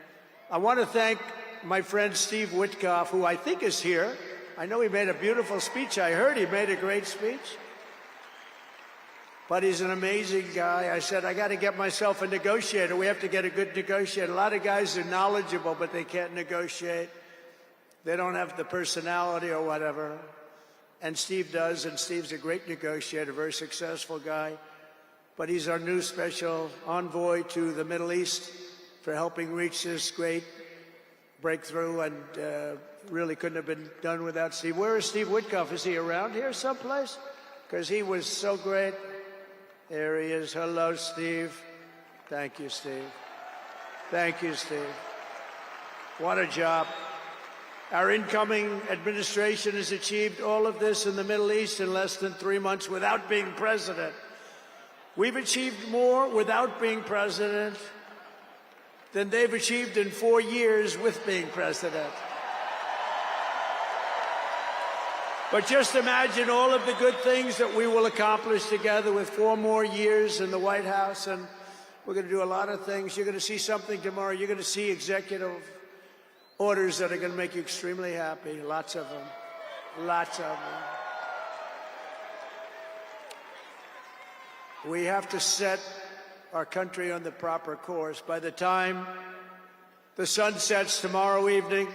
I want to thank my friend Steve Witkoff, who I think is here. I know he made a beautiful speech. I heard he made a great speech. But he's an amazing guy. I said, I got to get myself a negotiator. We have to get a good negotiator. A lot of guys are knowledgeable, but they can't negotiate. They don't have the personality or whatever. And Steve does, and Steve's a great negotiator, very successful guy. But he's our new special envoy to the Middle East for helping reach this great breakthrough, and really couldn't have been done without Steve. Where is Steve Witkoff? Is he around here someplace? Because he was so great. There he is. Hello, Steve. Thank you, Steve. Thank you, Steve. What a job. Our incoming administration has achieved all of this in the Middle East in less than 3 months without being president. We've achieved more without being president than they've achieved in 4 years with being president. But just imagine all of the good things that we will accomplish together with 4 more years in the White House, and we're going to do a lot of things. You're going to see something tomorrow. You're going to see executive orders that are going to make you extremely happy. Lots of them. Lots of them. We have to set our country on the proper course. By the time the sun sets tomorrow evening,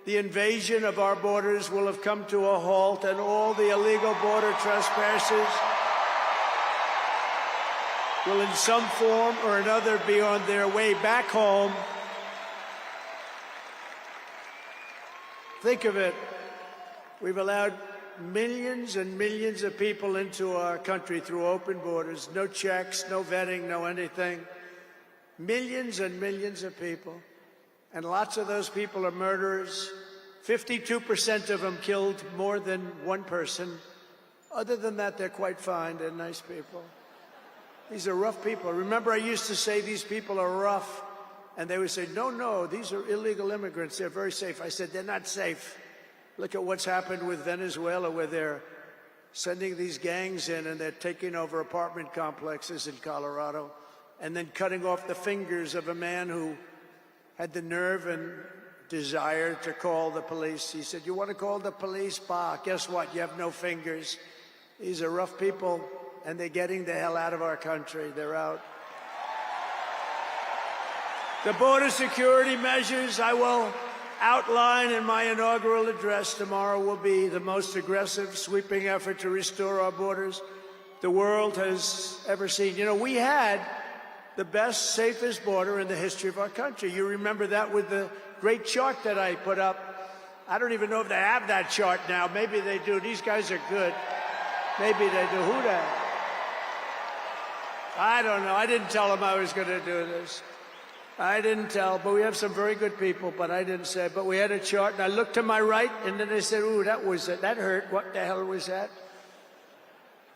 the invasion of our borders will have come to a halt, and all the illegal border trespassers will in some form or another be on their way back home. Think of it. We've allowed millions and millions of people into our country through open borders, no checks, no vetting, no anything. Millions and millions of people. And lots of those people are murderers. 52% of them killed more than one person. Other than that, they're quite fine. They're nice people. These are rough people. Remember, I used to say these people are rough. And they would say, no, no, these are illegal immigrants. They're very safe. I said, they're not safe. Look at what's happened with Venezuela, where they're sending these gangs in and they're taking over apartment complexes in Colorado and then cutting off the fingers of a man who had the nerve and desire to call the police. He said, you want to call the police? Bah, guess what? You have no fingers. These are rough people, and they're getting the hell out of our country. They're out. The border security measures I will outline in my inaugural address tomorrow will be the most aggressive, sweeping effort to restore our borders the world has ever seen. You know, we had the best, safest border in the history of our country. You remember that with the great chart that I put up I don't even know if they have that chart now. Maybe they do. These guys are good. Maybe they do. Who the? I don't know. I didn't tell them I was going to do this. I didn't tell, but we have some very good people, but I didn't say. But we had a chart, and I looked to my right, and then they said, ooh, that hurt. What the hell was that?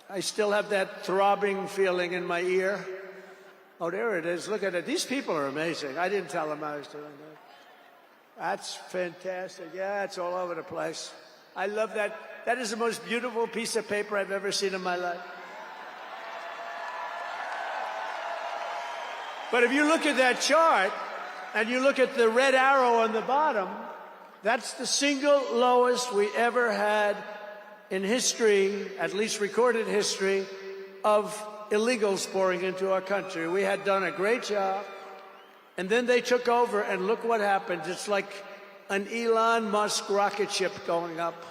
I still have that throbbing feeling in my ear. Oh, there it is. Look at it. These people are amazing. I didn't tell them I was doing that. That's fantastic. Yeah, it's all over the place. I love that. That is the most beautiful piece of paper I've ever seen in my life. But if you look at that chart, and you look at the red arrow on the bottom, that's the single lowest we ever had in history, at least recorded history, of illegals pouring into our country. We had done a great job, and then they took over, and look what happened. It's like an Elon Musk rocket ship going up.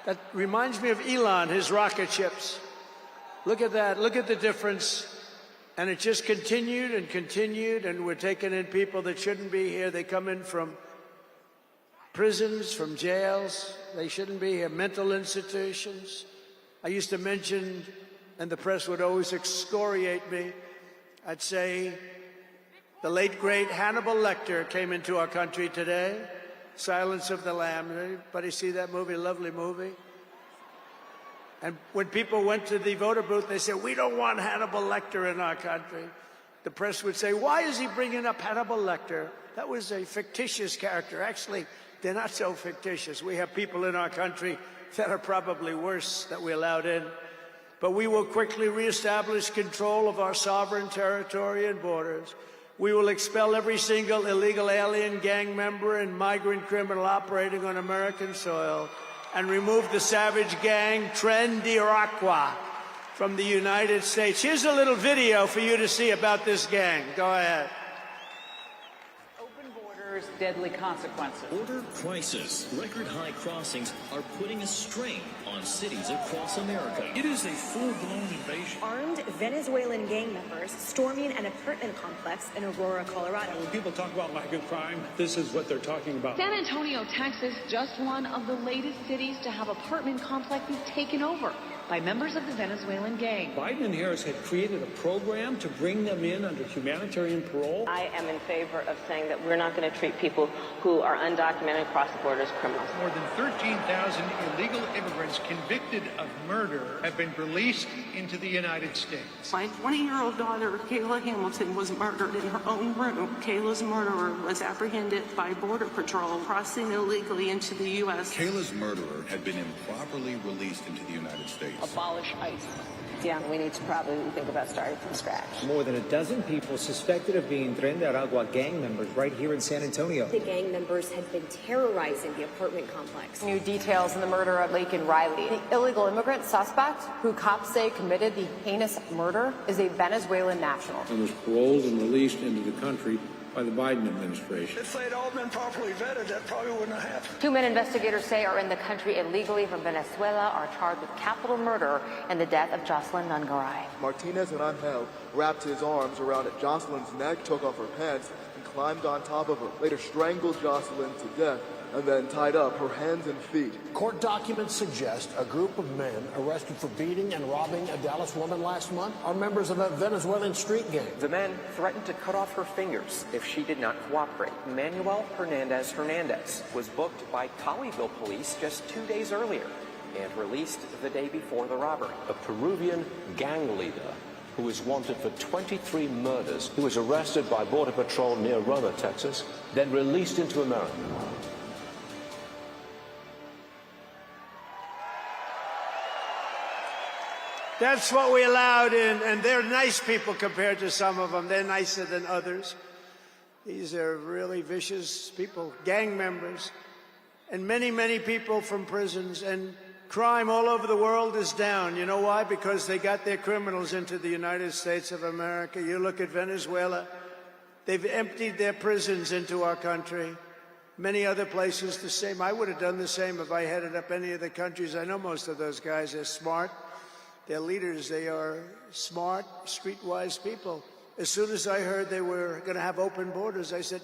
That reminds me of Elon, his rocket ships. Look at that. Look at the difference. And it just continued and continued, and we're taking in people that shouldn't be here. They come in from prisons, from jails. They shouldn't be here. Mental institutions. I used to mention, and the press would always excoriate me, I'd say the late, great Hannibal Lecter came into our country today. Silence of the Lambs. Anybody see that movie? Lovely movie. And when people went to the voter booth, they said, we don't want Hannibal Lecter in our country. The press would say, why is he bringing up Hannibal Lecter? That was a fictitious character. Actually, they're not so fictitious. We have people in our country that are probably worse that we allowed in. But we will quickly reestablish control of our sovereign territory and borders. We will expel every single illegal alien, gang member, and migrant criminal operating on American soil, and remove the savage gang Tren de Aragua from the United States. Here's a little video for you to see about this gang. Go ahead. Open borders, deadly consequences. Border crisis. Record high crossings are putting a strain on cities across America. It is a full-blown invasion. Armed Venezuelan gang members storming an apartment complex in Aurora, Colorado. When people talk about migrant crime, this is what they're talking about. San Antonio, Texas, just one of the latest cities to have apartment complexes taken over by members of the Venezuelan gang. Biden and Harris had created a program to bring them in under humanitarian parole. I am in favor of saying that we're not going to treat people who are undocumented across the border as criminals. More than 13,000 illegal immigrants convicted of murder have been released into the United States. My 20-year-old daughter, Kayla Hamilton, was murdered in her own room. Kayla's murderer was apprehended by Border Patrol crossing illegally into the U.S. Kayla's murderer had been improperly released into the United States. Abolish ICE. Yeah, we need to probably think about starting from scratch. More than a dozen people suspected of being Tren de Aragua gang members right here in San Antonio. The gang members had been terrorizing the apartment complex. New details in the murder of Laken Riley. The illegal immigrant suspect, who cops say committed the heinous murder, is a Venezuelan national. And was paroled and released into the country by the Biden administration. If they'd all been properly vetted, that probably wouldn't have happened. 2 men investigators say are in the country illegally from Venezuela are charged with capital murder and the death of Jocelyn Nungaray. Martinez and Angel wrapped his arms around Jocelyn's neck, took off her pants, and climbed on top of her. Later strangled Jocelyn to death and then tied up her hands and feet. Court documents suggest a group of men arrested for beating and robbing a Dallas woman last month are members of a Venezuelan street gang. The men threatened to cut off her fingers if she did not cooperate. Manuel Hernandez was booked by Colleyville police just 2 days earlier and released the day before the robbery. A Peruvian gang leader who is wanted for 23 murders, who was arrested by Border Patrol near Roma, Texas, then released into America. That's what we allowed in, and they're nice people compared to some of them. They're nicer than others. These are really vicious people, gang members, and many, many people from prisons. And crime all over the world is down. You know why? Because they got their criminals into the United States of America. You look at Venezuela, they've emptied their prisons into our country. Many other places the same. I would have done the same if I headed up any of the countries. I know most of those guys are smart. They're leaders. They are smart, streetwise people. As soon as I heard they were going to have open borders, I said,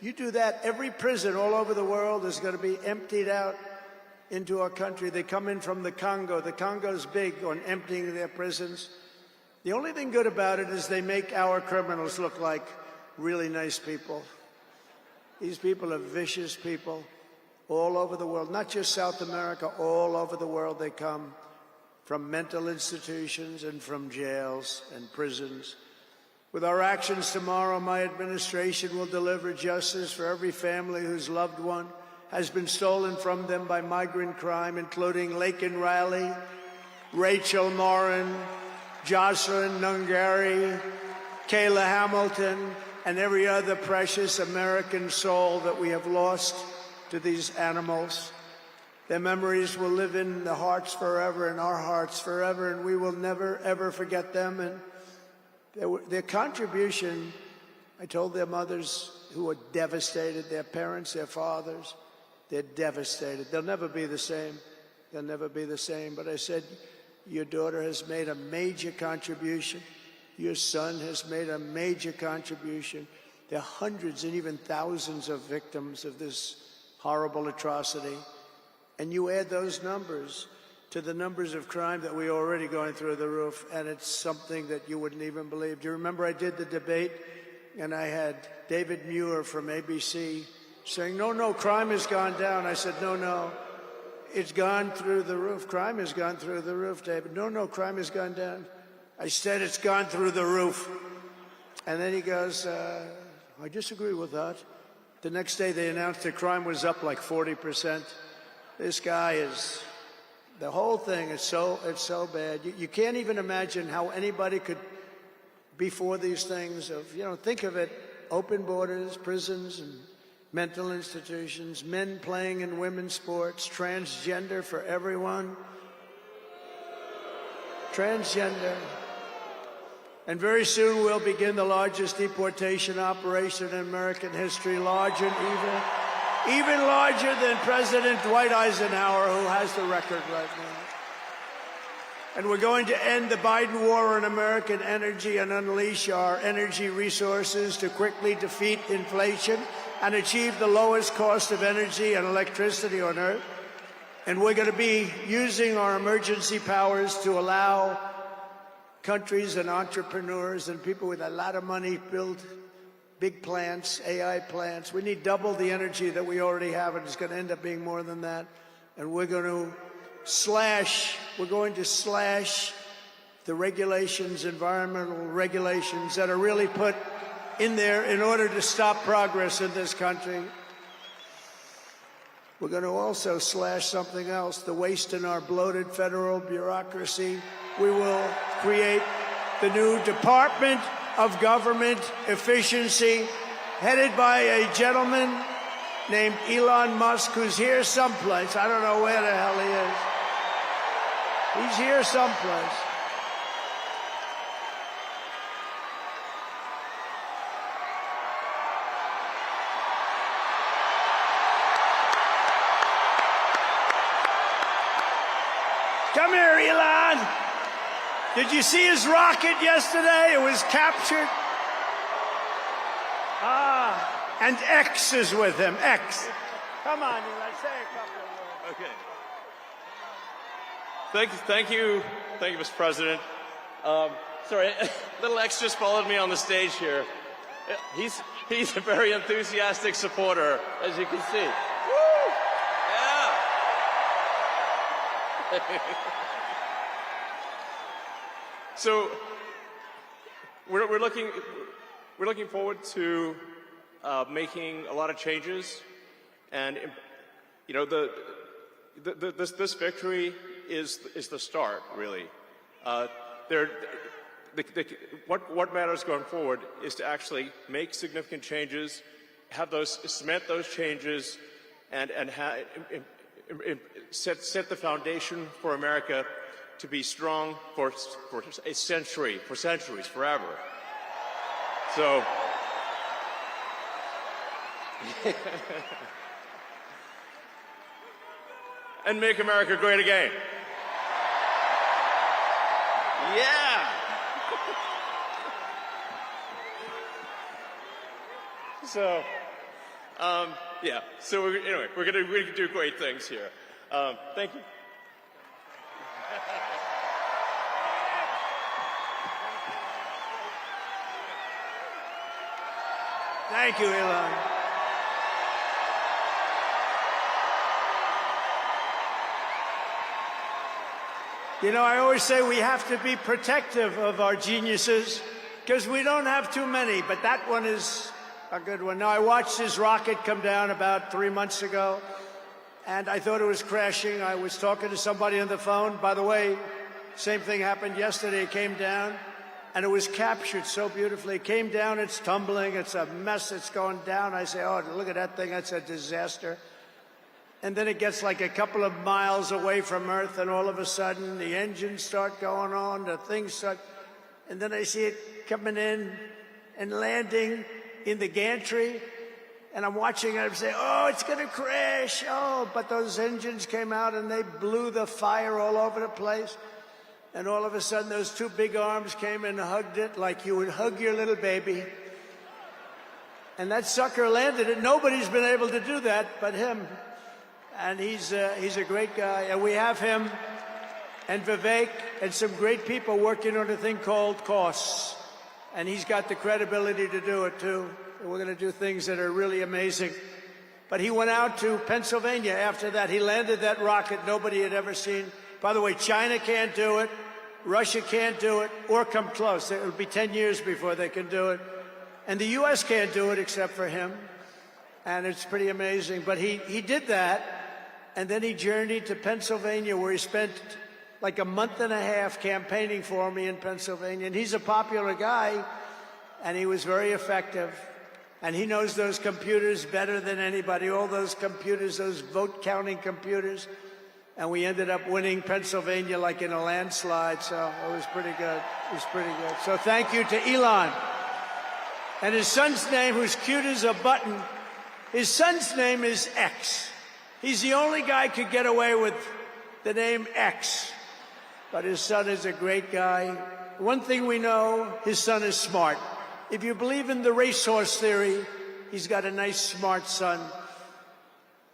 If you do that, every prison all over the world is going to be emptied out into our country. They come in from the Congo. The Congo's big on emptying their prisons. The only thing good about it is they make our criminals look like really nice people. These people are vicious people all over the world, not just South America, all over the world they come, from mental institutions and from jails and prisons. With our actions tomorrow, my administration will deliver justice for every family whose loved one has been stolen from them by migrant crime, including Laken Riley, Rachel Morin, Jocelyn Nungari, Kayla Hamilton, and every other precious American soul that we have lost to these animals. Their memories will live in the hearts forever, in our hearts forever, and we will never, ever forget them. And their contribution, I told their mothers who were devastated, their parents, their fathers, they're devastated. They'll never be the same. They'll never be the same. But I said, your daughter has made a major contribution. Your son has made a major contribution. There are hundreds and even thousands of victims of this horrible atrocity. And you add those numbers to the numbers of crime that we're already going through the roof, and it's something that you wouldn't even believe. Do you remember I did the debate, and I had David Muir from ABC saying, no, crime has gone down. I said, no, it's gone through the roof. Crime has gone through the roof, David. No, crime has gone down. I said it's gone through the roof. And then he goes, I disagree with that. The next day they announced that crime was up like 40%. This guy is... The whole thing is so bad. You can't even imagine how anybody could be for these things of, think of it, open borders, prisons, and mental institutions, men playing in women's sports, transgender for everyone. Transgender. And very soon we'll begin the largest deportation operation in American history, larger and even larger than President Dwight Eisenhower, who has the record right now. And we're going to end the Biden war on American energy and unleash our energy resources to quickly defeat inflation and achieve the lowest cost of energy and electricity on Earth. And we're going to be using our emergency powers to allow countries and entrepreneurs and people with a lot of money build big plants, AI plants. We need double the energy that we already have, and it's going to end up being more than that. And we're going to slash the regulations, environmental regulations that are really put in there in order to stop progress in this country. We're going to also slash something else, the waste in our bloated federal bureaucracy. We will create the new Department of Government Efficiency, headed by a gentleman named Elon Musk, who's here someplace. I don't know where the hell he is. He's here someplace. Come here, Elon. Did you see his rocket yesterday? It was captured. And X is with him. X. Come on, Eli, say a couple of words. Okay. Thank you, Mr. President. Sorry, little X just followed me on the stage here. He's a very enthusiastic supporter, as you can see. Woo! Yeah. So we're looking forward to making a lot of changes, and this victory is the start, really. What matters going forward is to actually make significant changes, cement those changes, and set the foundation for America to be strong for a century, for centuries, forever. So, and make America great again. Yeah. Yeah, so anyway, we're gonna do great things here. Thank you. Thank you, Elon. You know, I always say we have to be protective of our geniuses because we don't have too many, but that one is a good one. Now, I watched his rocket come down about 3 months ago, and I thought it was crashing. I was talking to somebody on the phone. By the way, same thing happened yesterday. It came down, and it was captured so beautifully. It came down, it's tumbling, it's a mess, it's going down. I say, oh, look at that thing, that's a disaster. And then it gets like a couple of miles away from Earth, and all of a sudden the engines start going on, the things start, and then I see it coming in and landing in the gantry, and I'm watching it, I'm saying, oh, it's gonna crash, oh, but those engines came out and they blew the fire all over the place, and all of a sudden those two big arms came and hugged it like you would hug your little baby, and that sucker landed it. Nobody's been able to do that but him. And he's a great guy. And we have him and Vivek and some great people working on a thing called costs. And he's got the credibility to do it, too. And we're going to do things that are really amazing. But he went out to Pennsylvania after that. He landed that rocket nobody had ever seen. By the way, China can't do it. Russia can't do it or come close. It'll be 10 years before they can do it. And the U.S. can't do it except for him. And it's pretty amazing. But he did that. And then he journeyed to Pennsylvania, where he spent like a month and a half campaigning for me in Pennsylvania. And he's a popular guy, and he was very effective. And he knows those computers better than anybody, all those computers, those vote-counting computers. And we ended up winning Pennsylvania like in a landslide, so it was pretty good. It was pretty good. So thank you to Elon. And his son's name, who's cute as a button, his son's name is X. He's the only guy who could get away with the name X. But his son is a great guy. One thing we know, his son is smart. If you believe in the racehorse theory, he's got a nice, smart son.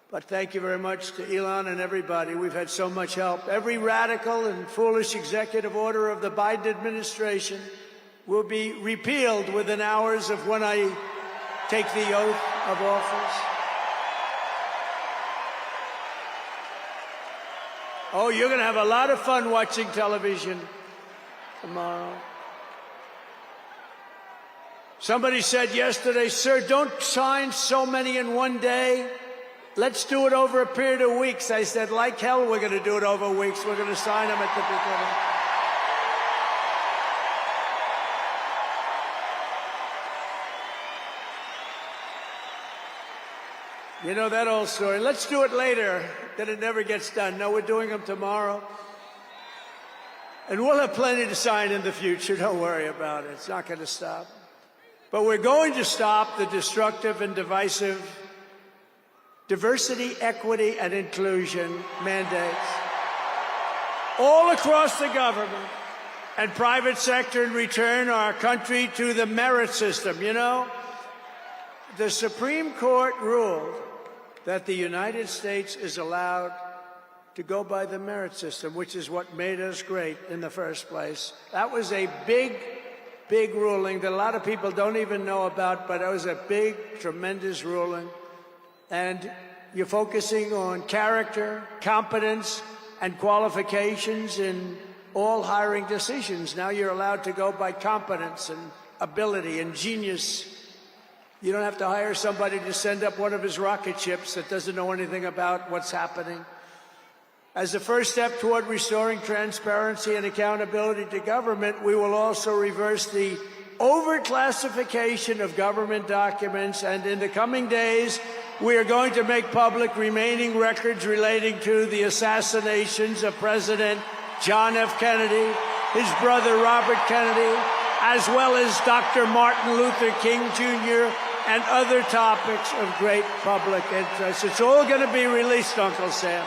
But thank you very much to Elon and everybody. We've had so much help. Every radical and foolish executive order of the Biden administration will be repealed within hours of when I take the oath of office. Oh, you're going to have a lot of fun watching television tomorrow. Somebody said yesterday, sir, don't sign so many in one day. Let's do it over a period of weeks. I said, like hell, we're going to do it over weeks. We're going to sign them at the beginning. You know that old story. Let's do it later. Then it never gets done. No, we're doing them tomorrow. And we'll have plenty to sign in the future. Don't worry about it. It's not going to stop. But we're going to stop the destructive and divisive diversity, equity, and inclusion mandates all across the government and private sector and return our country to the merit system. You know, the Supreme Court ruled that the United States is allowed to go by the merit system, which is what made us great in the first place. That was a big, big ruling that a lot of people don't even know about, but it was a big, tremendous ruling. And you're focusing on character, competence, and qualifications in all hiring decisions. Now you're allowed to go by competence and ability and genius. You don't have to hire somebody to send up one of his rocket ships that doesn't know anything about what's happening. As a first step toward restoring transparency and accountability to government, we will also reverse the overclassification of government documents, and in the coming days, we are going to make public remaining records relating to the assassinations of President John F. Kennedy, his brother Robert Kennedy, as well as Dr. Martin Luther King Jr., and other topics of great public interest. It's all going to be released, Uncle Sam.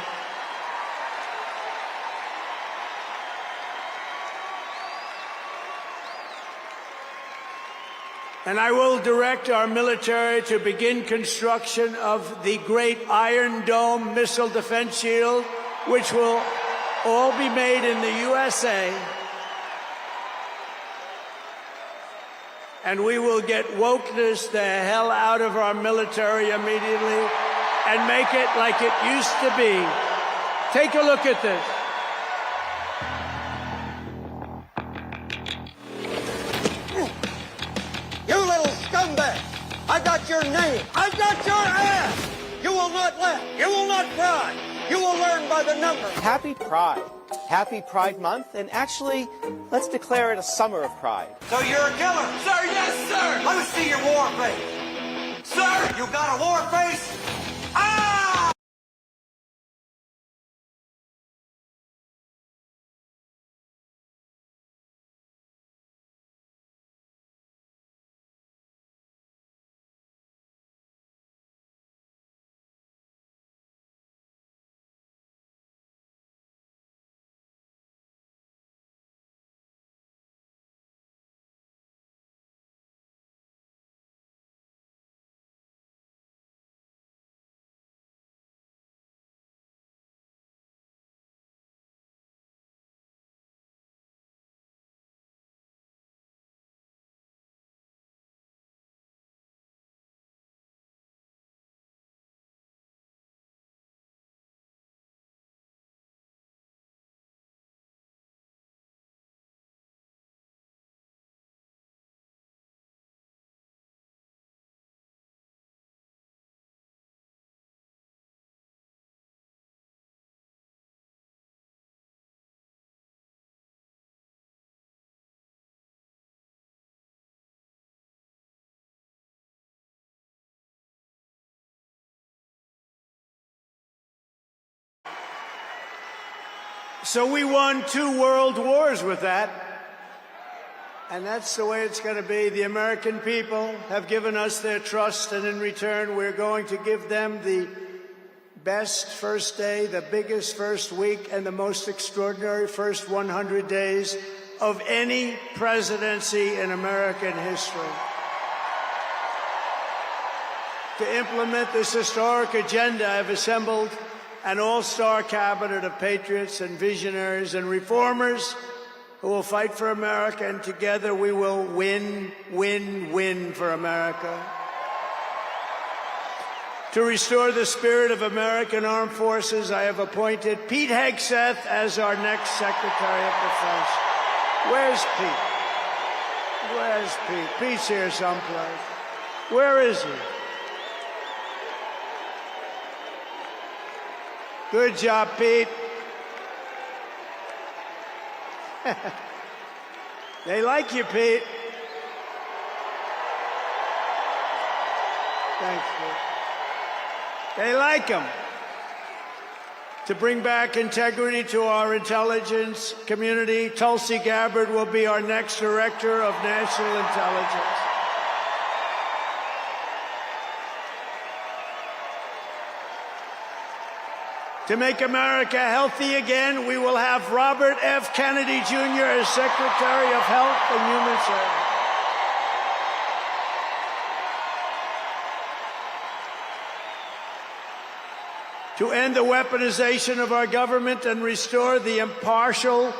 And I will direct our military to begin construction of the great Iron Dome missile defense shield, which will all be made in the USA. And we will get wokeness the hell out of our military immediately and make it like it used to be. Take a look at this. You little scumbag! I got your name. I got your ass! You will not laugh. You will not cry. You will learn by the numbers. Happy Pride. Happy Pride Month, and actually, let's declare it a summer of pride. So you're a killer? Sir, yes, sir! Let me see your war face. Sir, you got a war face? Ah! So we won 2 world wars with that. And that's the way it's going to be. The American people have given us their trust, and in return, we're going to give them the best first day, the biggest first week, and the most extraordinary first 100 days of any presidency in American history. To implement this historic agenda, I've assembled an all-star cabinet of patriots and visionaries and reformers who will fight for America, and together we will win, win, win for America. To restore the spirit of American Armed Forces, I have appointed Pete Hegseth as our next Secretary of Defense. Where's Pete? Where's Pete? Pete's here someplace. Where is he? Good job, Pete. They like you, Pete. Thanks, Pete. They like him. To bring back integrity to our intelligence community, Tulsi Gabbard will be our next Director of National Intelligence. To make America healthy again, we will have Robert F. Kennedy Jr. as Secretary of Health and Human Services. To end the weaponization of our government and restore the impartial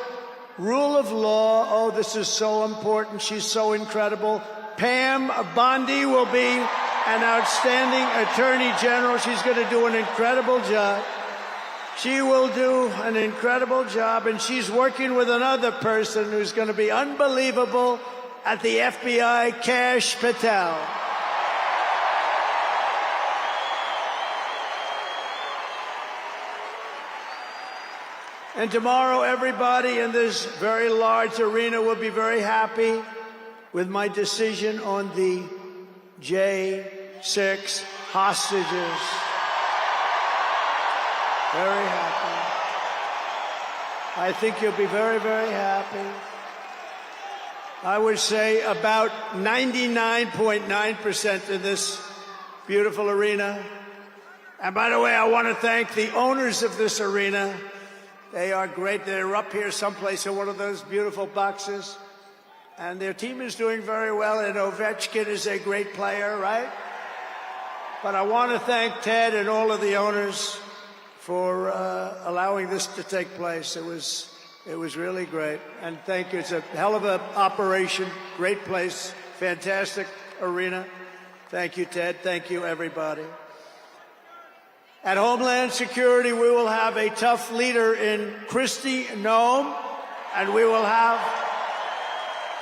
rule of law. Oh, this is so important. She's so incredible. Pam Bondi will be an outstanding Attorney General. She's going to do an incredible job. She will do an incredible job, and she's working with another person who's going to be unbelievable at the FBI, Kash Patel. And tomorrow, everybody in this very large arena will be very happy with my decision on the J6 hostages. Very happy. I think you'll be very, very happy. I would say about 99.9% in this beautiful arena. And by the way, I want to thank the owners of this arena. They are great. They're up here someplace in one of those beautiful boxes. and their team is doing very well, and Ovechkin is a great player, right? But I want to thank Ted and all of the owners for allowing this to take place. It was really great, and thank you. It's a hell of an operation, great place, fantastic arena. Thank you, Ted. Thank you, everybody. At Homeland Security, we will have a tough leader in Kristi Noem, and we will have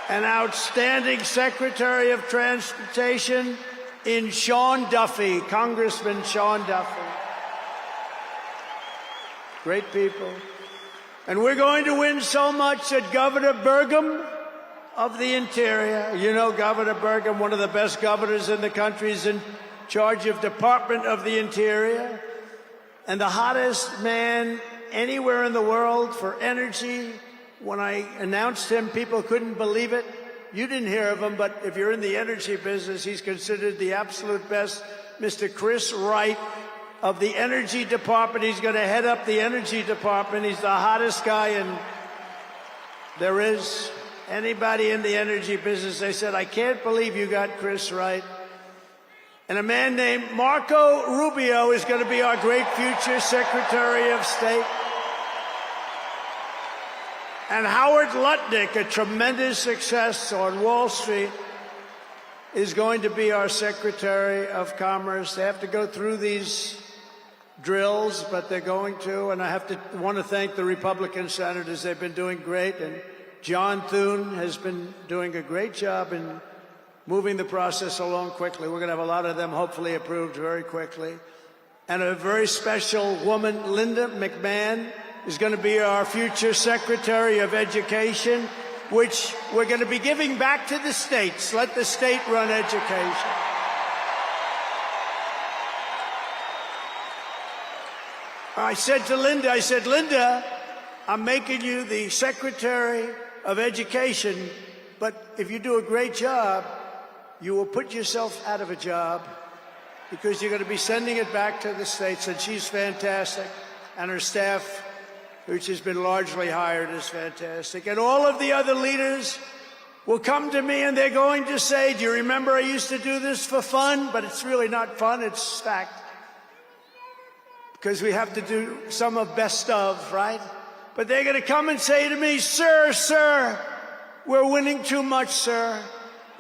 an outstanding Secretary of Transportation in Sean Duffy, Congressman Sean Duffy. Great people. And we're going to win so much that Governor Burgum of the Interior, you know Governor Burgum, one of the best governors in the country, is in charge of Department of the Interior, and the hottest man anywhere in the world for energy. When I announced him, people couldn't believe it. You didn't hear of him, but if you're in the energy business, he's considered the absolute best. Mr. Chris Wright of the Energy Department. He's going to head up the Energy Department. He's the hottest guy there is. Anybody in the energy business, they said, I can't believe you got Chris Wright. And a man named Marco Rubio is going to be our great future Secretary of State. And Howard Lutnick, a tremendous success on Wall Street, is going to be our Secretary of Commerce. They have to go through these drills, but they're going to. And I want to thank the Republican senators. They've been doing great. And John Thune has been doing a great job in moving the process along quickly. We're going to have a lot of them hopefully approved very quickly. And a very special woman, Linda McMahon, is going to be our future Secretary of Education, which we're going to be giving back to the states. Let the state run education. I said to Linda, Linda, I'm making you the Secretary of Education, but if you do a great job, you will put yourself out of a job because you're going to be sending it back to the states. And she's fantastic. And her staff, which has been largely hired, is fantastic. And all of the other leaders will come to me and they're going to say, do you remember I used to do this for fun? But it's really not fun, it's fact. Because we have to do some of best of, right? But they're going to come and say to me, sir, we're winning too much, sir.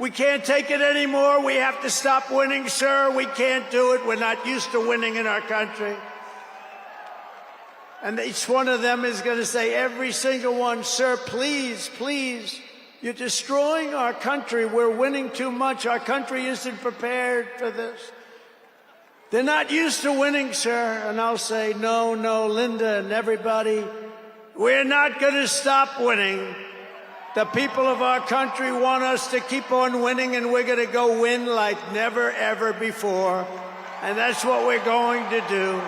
We can't take it anymore. We have to stop winning, sir. We can't do it. We're not used to winning in our country. And each one of them is going to say, every single one, sir, please, please, you're destroying our country. We're winning too much. Our country isn't prepared for this. They're not used to winning, sir. And I'll say, no, Linda and everybody, we're not going to stop winning. The people of our country want us to keep on winning, and we're going to go win like never, ever before. And that's what we're going to do.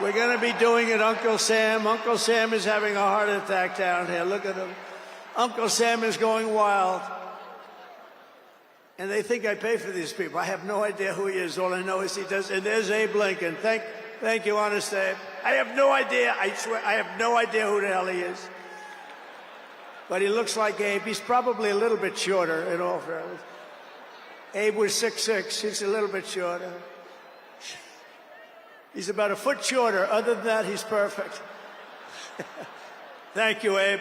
We're going to be doing it, Uncle Sam. Uncle Sam is having a heart attack down here. Look at him. Uncle Sam is going wild. And they think I pay for these people. I have no idea who he is. All I know is he does. And there's Abe Lincoln. Thank you, honest Abe. I have no idea. I swear, I have no idea who the hell he is. But he looks like Abe. He's probably a little bit shorter, in all fairness. Abe was 6'6". He's a little bit shorter. He's about a foot shorter. Other than that, he's perfect. Thank you, Abe.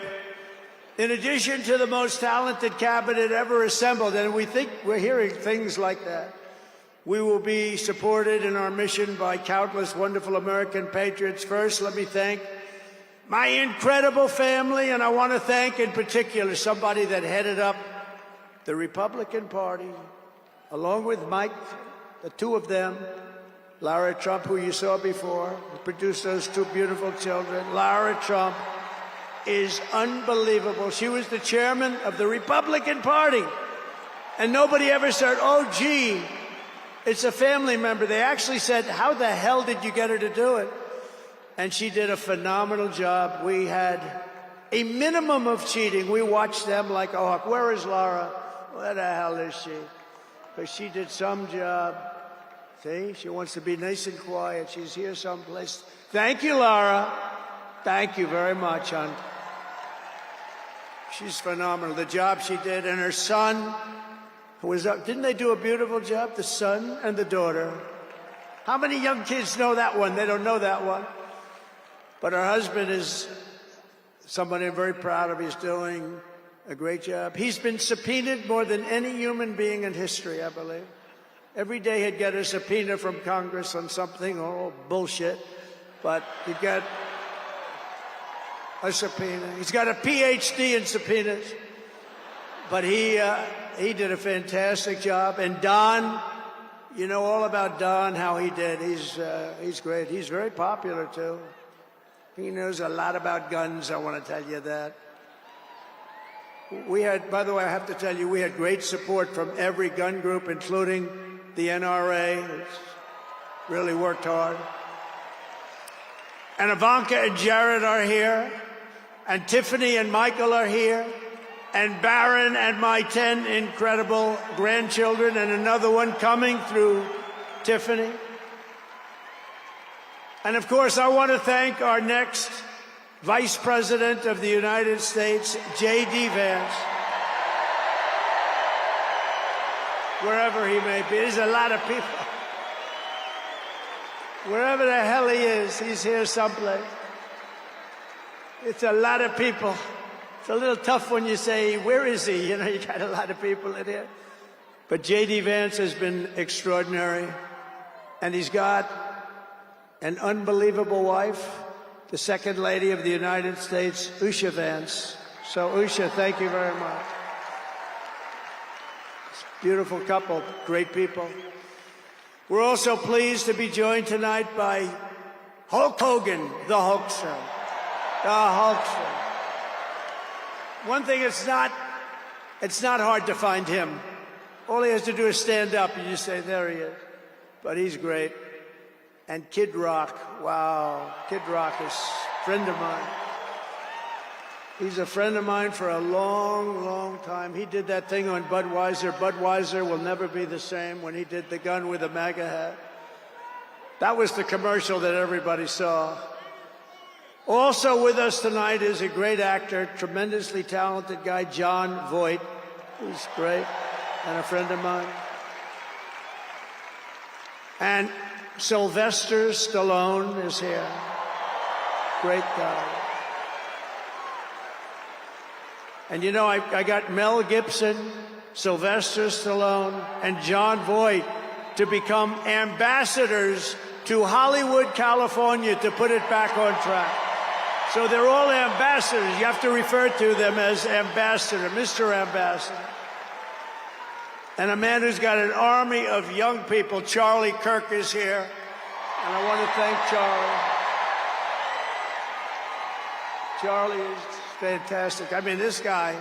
In addition to the most talented cabinet ever assembled, and we think we're hearing things like that, we will be supported in our mission by countless wonderful American patriots. First, let me thank my incredible family, and I want to thank in particular somebody that headed up the Republican Party, along with Mike, the two of them, Lara Trump, who you saw before, who produced those two beautiful children. Lara Trump is unbelievable. She was the chairman of the Republican Party, and nobody ever said, oh, gee, it's a family member. They actually said, how the hell did you get her to do it? And she did a phenomenal job. We had a minimum of cheating. We watched them like a hawk. Where is Lara? Where the hell is she? Because she did some job. See, she wants to be nice and quiet. She's here someplace. Thank you, Lara. Thank you very much, hon. She's phenomenal. The job she did, and her son, who was up, didn't they do a beautiful job? The son and the daughter. How many young kids know that one? They don't know that one. But her husband is somebody I'm very proud of. He's doing a great job. He's been subpoenaed more than any human being in history, I believe. Every day he'd get a subpoena from Congress on something, oh, bullshit. But he'd get a subpoena. He's got a PhD in subpoenas. But he did a fantastic job. And Don, you know all about Don, how he did. He's great. He's very popular, too. He knows a lot about guns, I want to tell you that. We had, by the way, I have to tell you, we had great support from every gun group, including the NRA, which really worked hard. And Ivanka and Jared are here, and Tiffany and Michael are here, and Barron and my 10 incredible grandchildren, and another one coming through Tiffany. And of course, I want to thank our next Vice President of the United States, J.D. Vance, wherever he may be. There's a lot of people. Wherever the hell he is, he's here someplace. It's a lot of people. It's a little tough when you say, where is he? You know, you got a lot of people in here. But J.D. Vance has been extraordinary. And he's got an unbelievable wife, the Second Lady of the United States, Usha Vance. So, Usha, thank you very much. It's a beautiful couple, great people. We're also pleased to be joined tonight by Hulk Hogan, the Hulkster. The Hulkster. One thing, it's not hard to find him. All he has to do is stand up and you say, there he is. But he's great. And Kid Rock, wow, Kid Rock is a friend of mine. He's a friend of mine for a long, long time. He did that thing on Budweiser. Budweiser will never be the same, when he did the gun with a MAGA hat. That was the commercial that everybody saw. Also with us tonight is a great actor, tremendously talented guy, Jon Voight, who's great, and a friend of mine. And Sylvester Stallone is here. Great guy. And you know, I got Mel Gibson, Sylvester Stallone, and Jon Voight to become ambassadors to Hollywood, California, to put it back on track. So they're all ambassadors. You have to refer to them as ambassador, Mr. Ambassador. And a man who's got an army of young people, Charlie Kirk, is here. And I want to thank Charlie. Charlie is fantastic. I mean, this guy,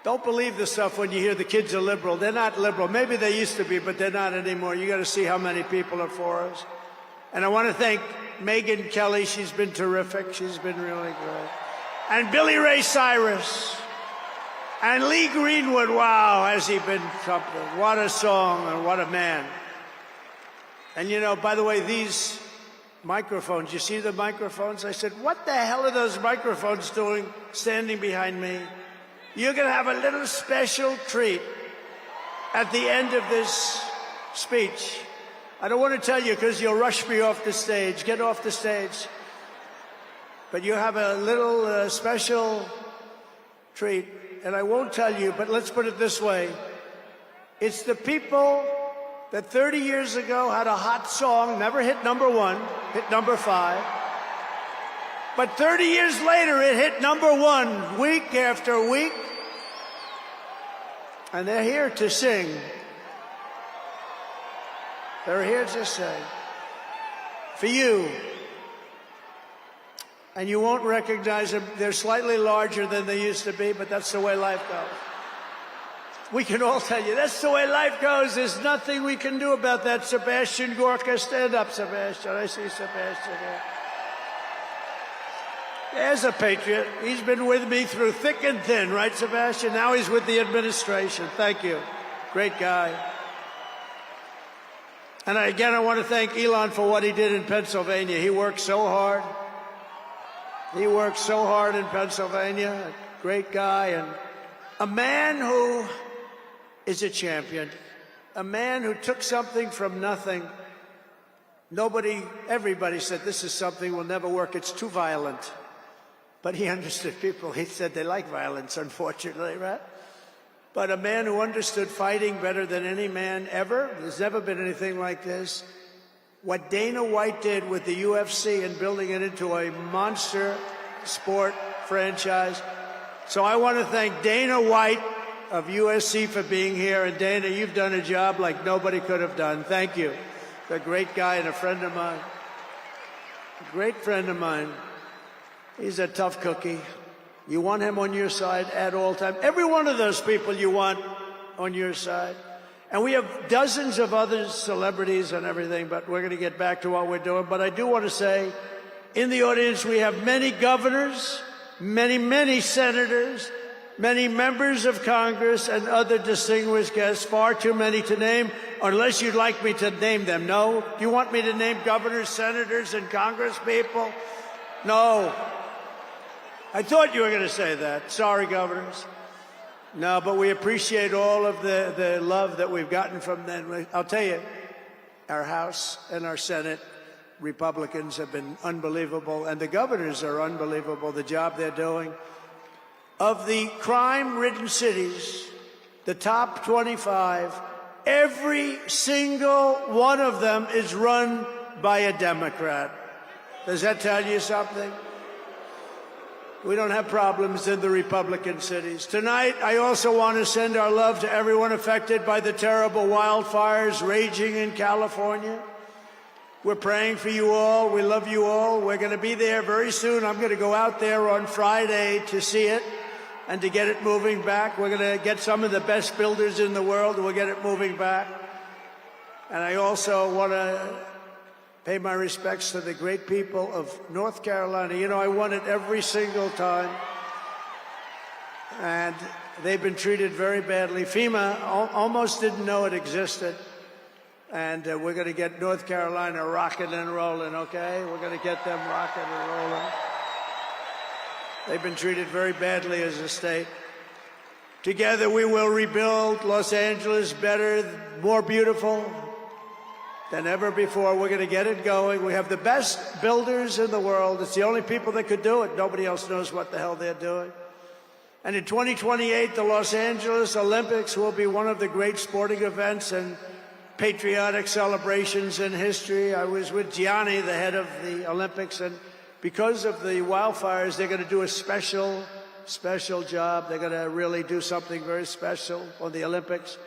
don't believe the stuff when you hear the kids are liberal. They're not liberal. Maybe they used to be, but they're not anymore. You got to see how many people are for us. And I want to thank Megyn Kelly. She's been terrific. She's been really great. And Billy Ray Cyrus. And Lee Greenwood, wow, has he been something. What a song and what a man. And you know, by the way, these microphones, you see the microphones? I said, what the hell are those microphones doing standing behind me? You're going to have a little special treat at the end of this speech. I don't want to tell you because you'll rush me off the stage. Get off the stage. But you have a little special treat. And I won't tell you, but let's put it this way. It's the people that 30 years ago had a hot song, never hit #1, hit #5. But 30 years later, it hit #1 week after week. And they're here to sing. They're here to sing. For you. And you won't recognize them. They're slightly larger than they used to be, but that's the way life goes. We can all tell you, that's the way life goes. There's nothing we can do about that. Sebastian Gorka, stand up, Sebastian. I see Sebastian here. There's a patriot. He's been with me through thick and thin, right, Sebastian? Now he's with the administration. Thank you. Great guy. And again, I want to thank Elon for what he did in Pennsylvania. He worked so hard. He worked so hard in Pennsylvania. great guy, and a man who is a champion, a man who took something from nothing. Everybody said, this is something will never work, it's too violent. But he understood people. He said they like violence, unfortunately, right? But a man who understood fighting better than any man ever. There's never been anything like this. What Dana White did with the UFC and building it into a monster sport franchise. So I want to thank Dana White of USC for being here. And Dana, you've done a job like nobody could have done. Thank you. A great guy and a friend of mine. A great friend of mine. He's a tough cookie. You want him on your side at all times. Every one of those people you want on your side. And we have dozens of other celebrities and everything, but we're going to get back to what we're doing. But I do want to say, in the audience, we have many governors, many senators, many members of Congress, and other distinguished guests, far too many to name, unless you'd like me to name them. No? Do you want me to name governors, senators, and Congress people? No. I thought you were going to say that. Sorry, governors. No, but we appreciate all of the love that we've gotten from them. I'll tell you, our House and our Senate Republicans have been unbelievable, and the governors are unbelievable, the job they're doing. Of the crime-ridden cities, the top 25, every single one of them is run by a Democrat. Does that tell you something? We don't have problems in the Republican cities. Tonight, I also want to send our love to everyone affected by the terrible wildfires raging in California. We're praying for you all. We love you all. We're going to be there very soon. I'm going to go out there on Friday to see it and to get it moving back. We're going to get some of the best builders in the world, and we'll get it moving back. And I also want to pay my respects to the great people of North Carolina. You know, I won it every single time. And they've been treated very badly. FEMA almost didn't know it existed. And we're going to get North Carolina rocking and rolling, okay? We're going to get them rocking and rolling. They've been treated very badly as a state. Together we will rebuild Los Angeles better, more beautiful than ever before. We're going to get it going. We have the best builders in the world. It's the only people that could do it. Nobody else knows what the hell they're doing. And in 2028, the Los Angeles Olympics will be one of the great sporting events and patriotic celebrations in history. I was with Gianni, the head of the Olympics, and because of the wildfires, they're going to do a special job. They're going to really do something very special on the Olympics.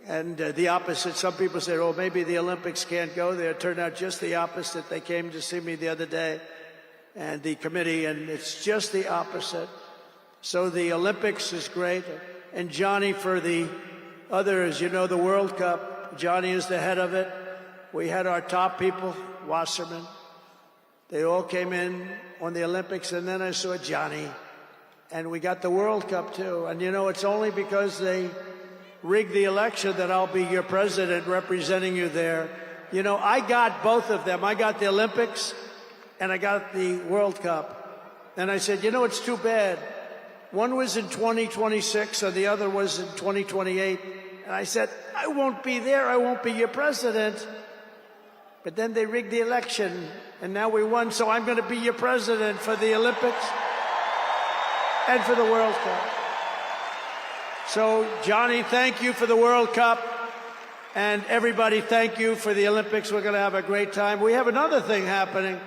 And the opposite, some people say, oh, maybe the Olympics can't go there. It turned out just the opposite. They came to see me the other day, and the committee, and it's just the opposite. So the Olympics is great. And Johnny, for the others, you know, the World Cup, Johnny is the head of it. We had our top people, Wasserman. They all came in on the Olympics, and then I saw Johnny. And we got the World Cup, too. And, you know, it's only because they rigged the election that I'll be your president representing you there. You know, I got both of them. I got the Olympics and I got the World Cup. And I said, you know, it's too bad. One was in 2026 and the other was in 2028. And I said, I won't be there. I won't be your president. But then they rigged the election and now we won. So I'm going to be your president for the Olympics and for the World Cup. So, Johnny, thank you for the World Cup. And everybody, thank you for the Olympics. We're going to have a great time. We have another thing happening.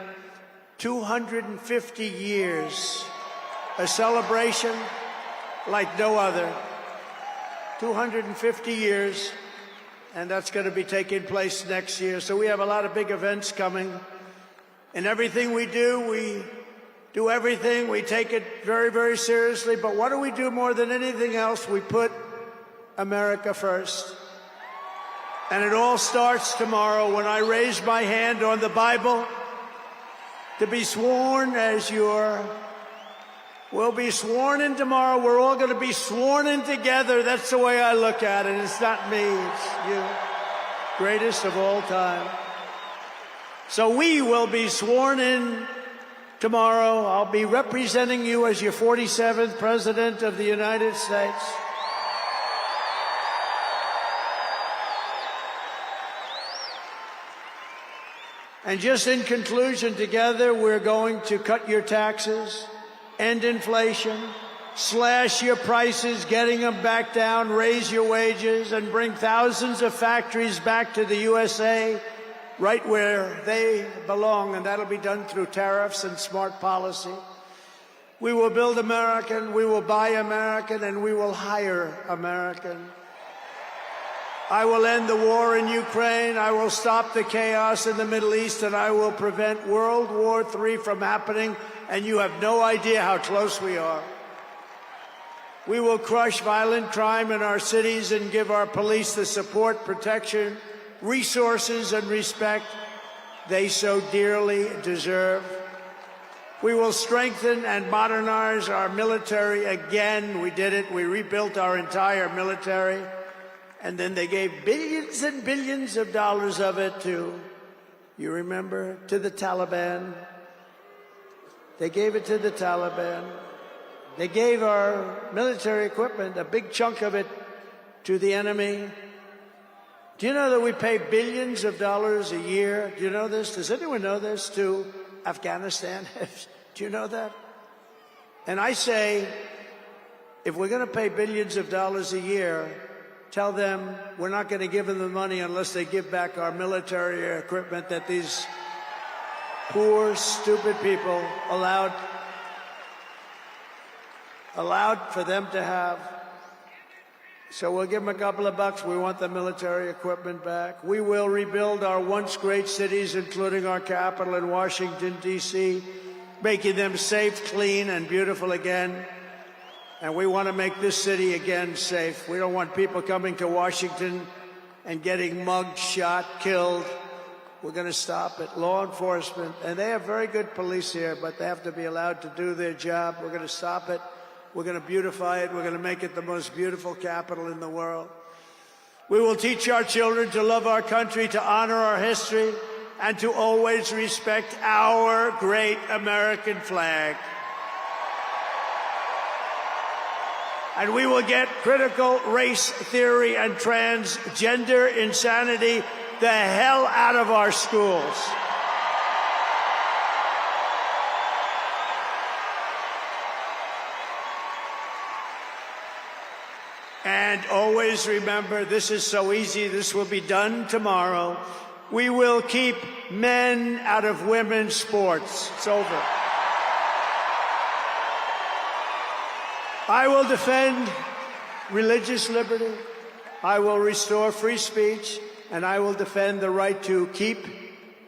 250 years. A celebration like no other. 250 years. And that's going to be taking place next year. So we have a lot of big events coming. And everything we do everything. We take it very, very seriously. But what do we do more than anything else? We put America first. And it all starts tomorrow when I raise my hand on the Bible to be sworn as we'll be sworn in tomorrow. We're all going to be sworn in together. That's the way I look at it. It's not me, it's you. Greatest of all time. So we will be sworn in Tomorrow, I'll be representing you as your 47th President of the United States. And just in conclusion, together, we're going to cut your taxes, end inflation, slash your prices, getting them back down, raise your wages, and bring thousands of factories back to the USA, right where they belong, and that'll be done through tariffs and smart policy. We will build American, we will buy American, and we will hire American. I will end the war in Ukraine, I will stop the chaos in the Middle East, and I will prevent World War III from happening, and you have no idea how close we are. We will crush violent crime in our cities and give our police the support, protection, resources, and respect they so dearly deserve. We will strengthen and modernize our military again. We did it. We rebuilt our entire military. And then they gave billions and billions of dollars of it to, you remember, to the Taliban. They gave it to the Taliban. They gave our military equipment, a big chunk of it, to the enemy. Do you know that we pay billions of dollars a year? Do you know this? Does anyone know this? To Afghanistan? Do you know that? And I say, if we're going to pay billions of dollars a year, tell them we're not going to give them the money unless they give back our military equipment that these poor, stupid people allowed for them to have. So we'll give them a couple of bucks. We want the military equipment back. We will rebuild our once great cities, including our capital in Washington, D.C., making them safe, clean, and beautiful again. And we want to make this city again safe. We don't want people coming to Washington and getting mugged, shot, killed. We're going to stop it. Law enforcement, and they have very good police here, but they have to be allowed to do their job. We're going to stop it. We're going to beautify it. We're going to make it the most beautiful capital in the world. We will teach our children to love our country, to honor our history, and to always respect our great American flag. And we will get critical race theory and transgender insanity the hell out of our schools. And always remember, this is so easy, this will be done tomorrow. We will keep men out of women's sports. It's over. I will defend religious liberty, I will restore free speech, and I will defend the right to keep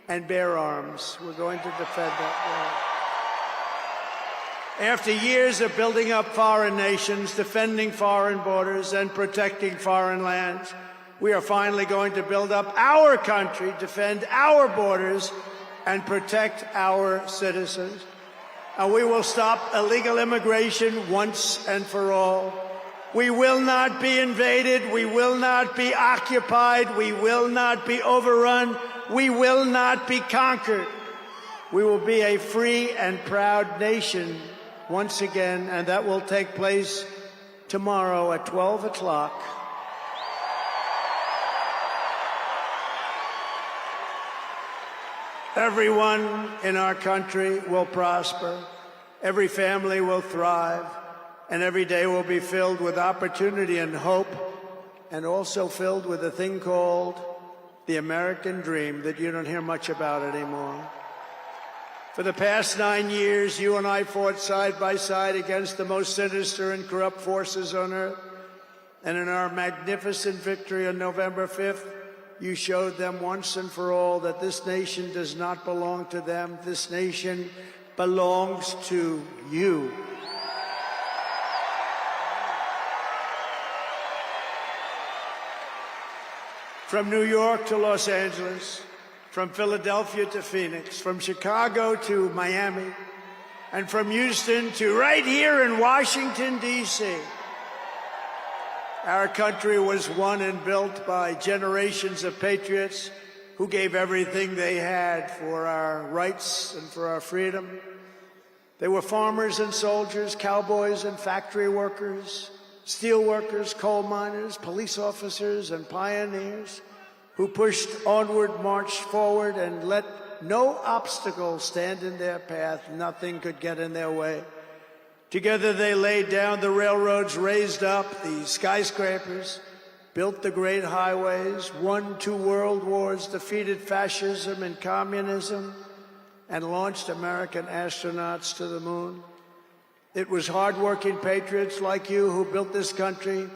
and bear arms. We're going to defend that. After years of building up foreign nations, defending foreign borders, and protecting foreign lands, we are finally going to build up our country, defend our borders, and protect our citizens. And we will stop illegal immigration once and for all. We will not be invaded. We will not be occupied. We will not be overrun. We will not be conquered. We will be a free and proud nation once again, and that will take place tomorrow at 12 o'clock. Everyone in our country will prosper, every family will thrive, and every day will be filled with opportunity and hope, and also filled with a thing called the American dream that you don't hear much about anymore. For the past 9 years, you and I fought side by side against the most sinister and corrupt forces on earth, and in our magnificent victory on November 5th, you showed them once and for all that this nation does not belong to them. This nation belongs to you. From New York to Los Angeles, from Philadelphia to Phoenix, from Chicago to Miami, and from Houston to right here in Washington, D.C., our country was won and built by generations of patriots who gave everything they had for our rights and for our freedom. They were farmers and soldiers, cowboys and factory workers, steel workers, coal miners, police officers, and pioneers who pushed onward, marched forward, and let no obstacle stand in their path. Nothing could get in their way. Together they laid down the railroads, raised up the skyscrapers, built the great highways, won 2 world wars, defeated fascism and communism, and launched American astronauts to the moon. It was hard-working patriots like you who built this country,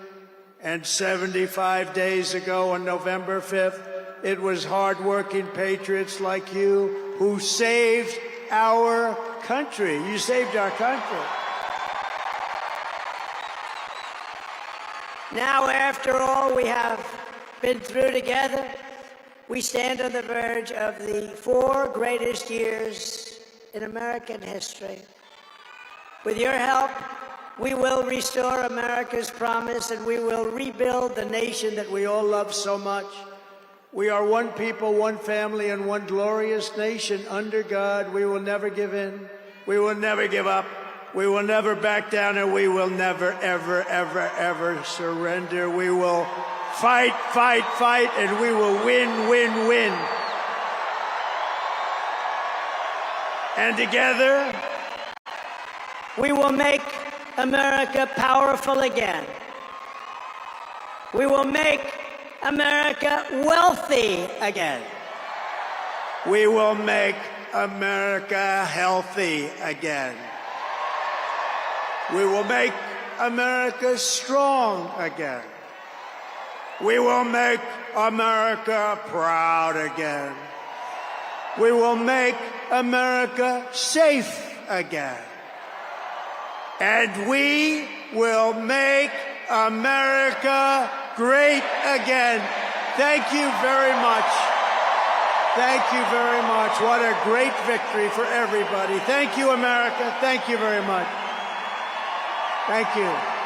and 75 days ago on November 5th, it was hard-working patriots like you who saved our country. You saved our country. Now, after all we have been through together, we stand on the verge of the 4 greatest years in American history. With your help, we will restore America's promise and we will rebuild the nation that we all love so much. We are one people, one family, and one glorious nation under God. We will never give in. We will never give up. We will never back down, and we will never, ever, ever, ever surrender. We will fight, fight, fight, and we will win, win, win. And together, we will make America powerful again. We will make America wealthy again. We will make America healthy again. We will make America strong again. We will make America proud again. We will make America safe again. And we will make America great again. Thank you very much. Thank you very much. What a great victory for everybody. Thank you, America. Thank you very much. Thank you.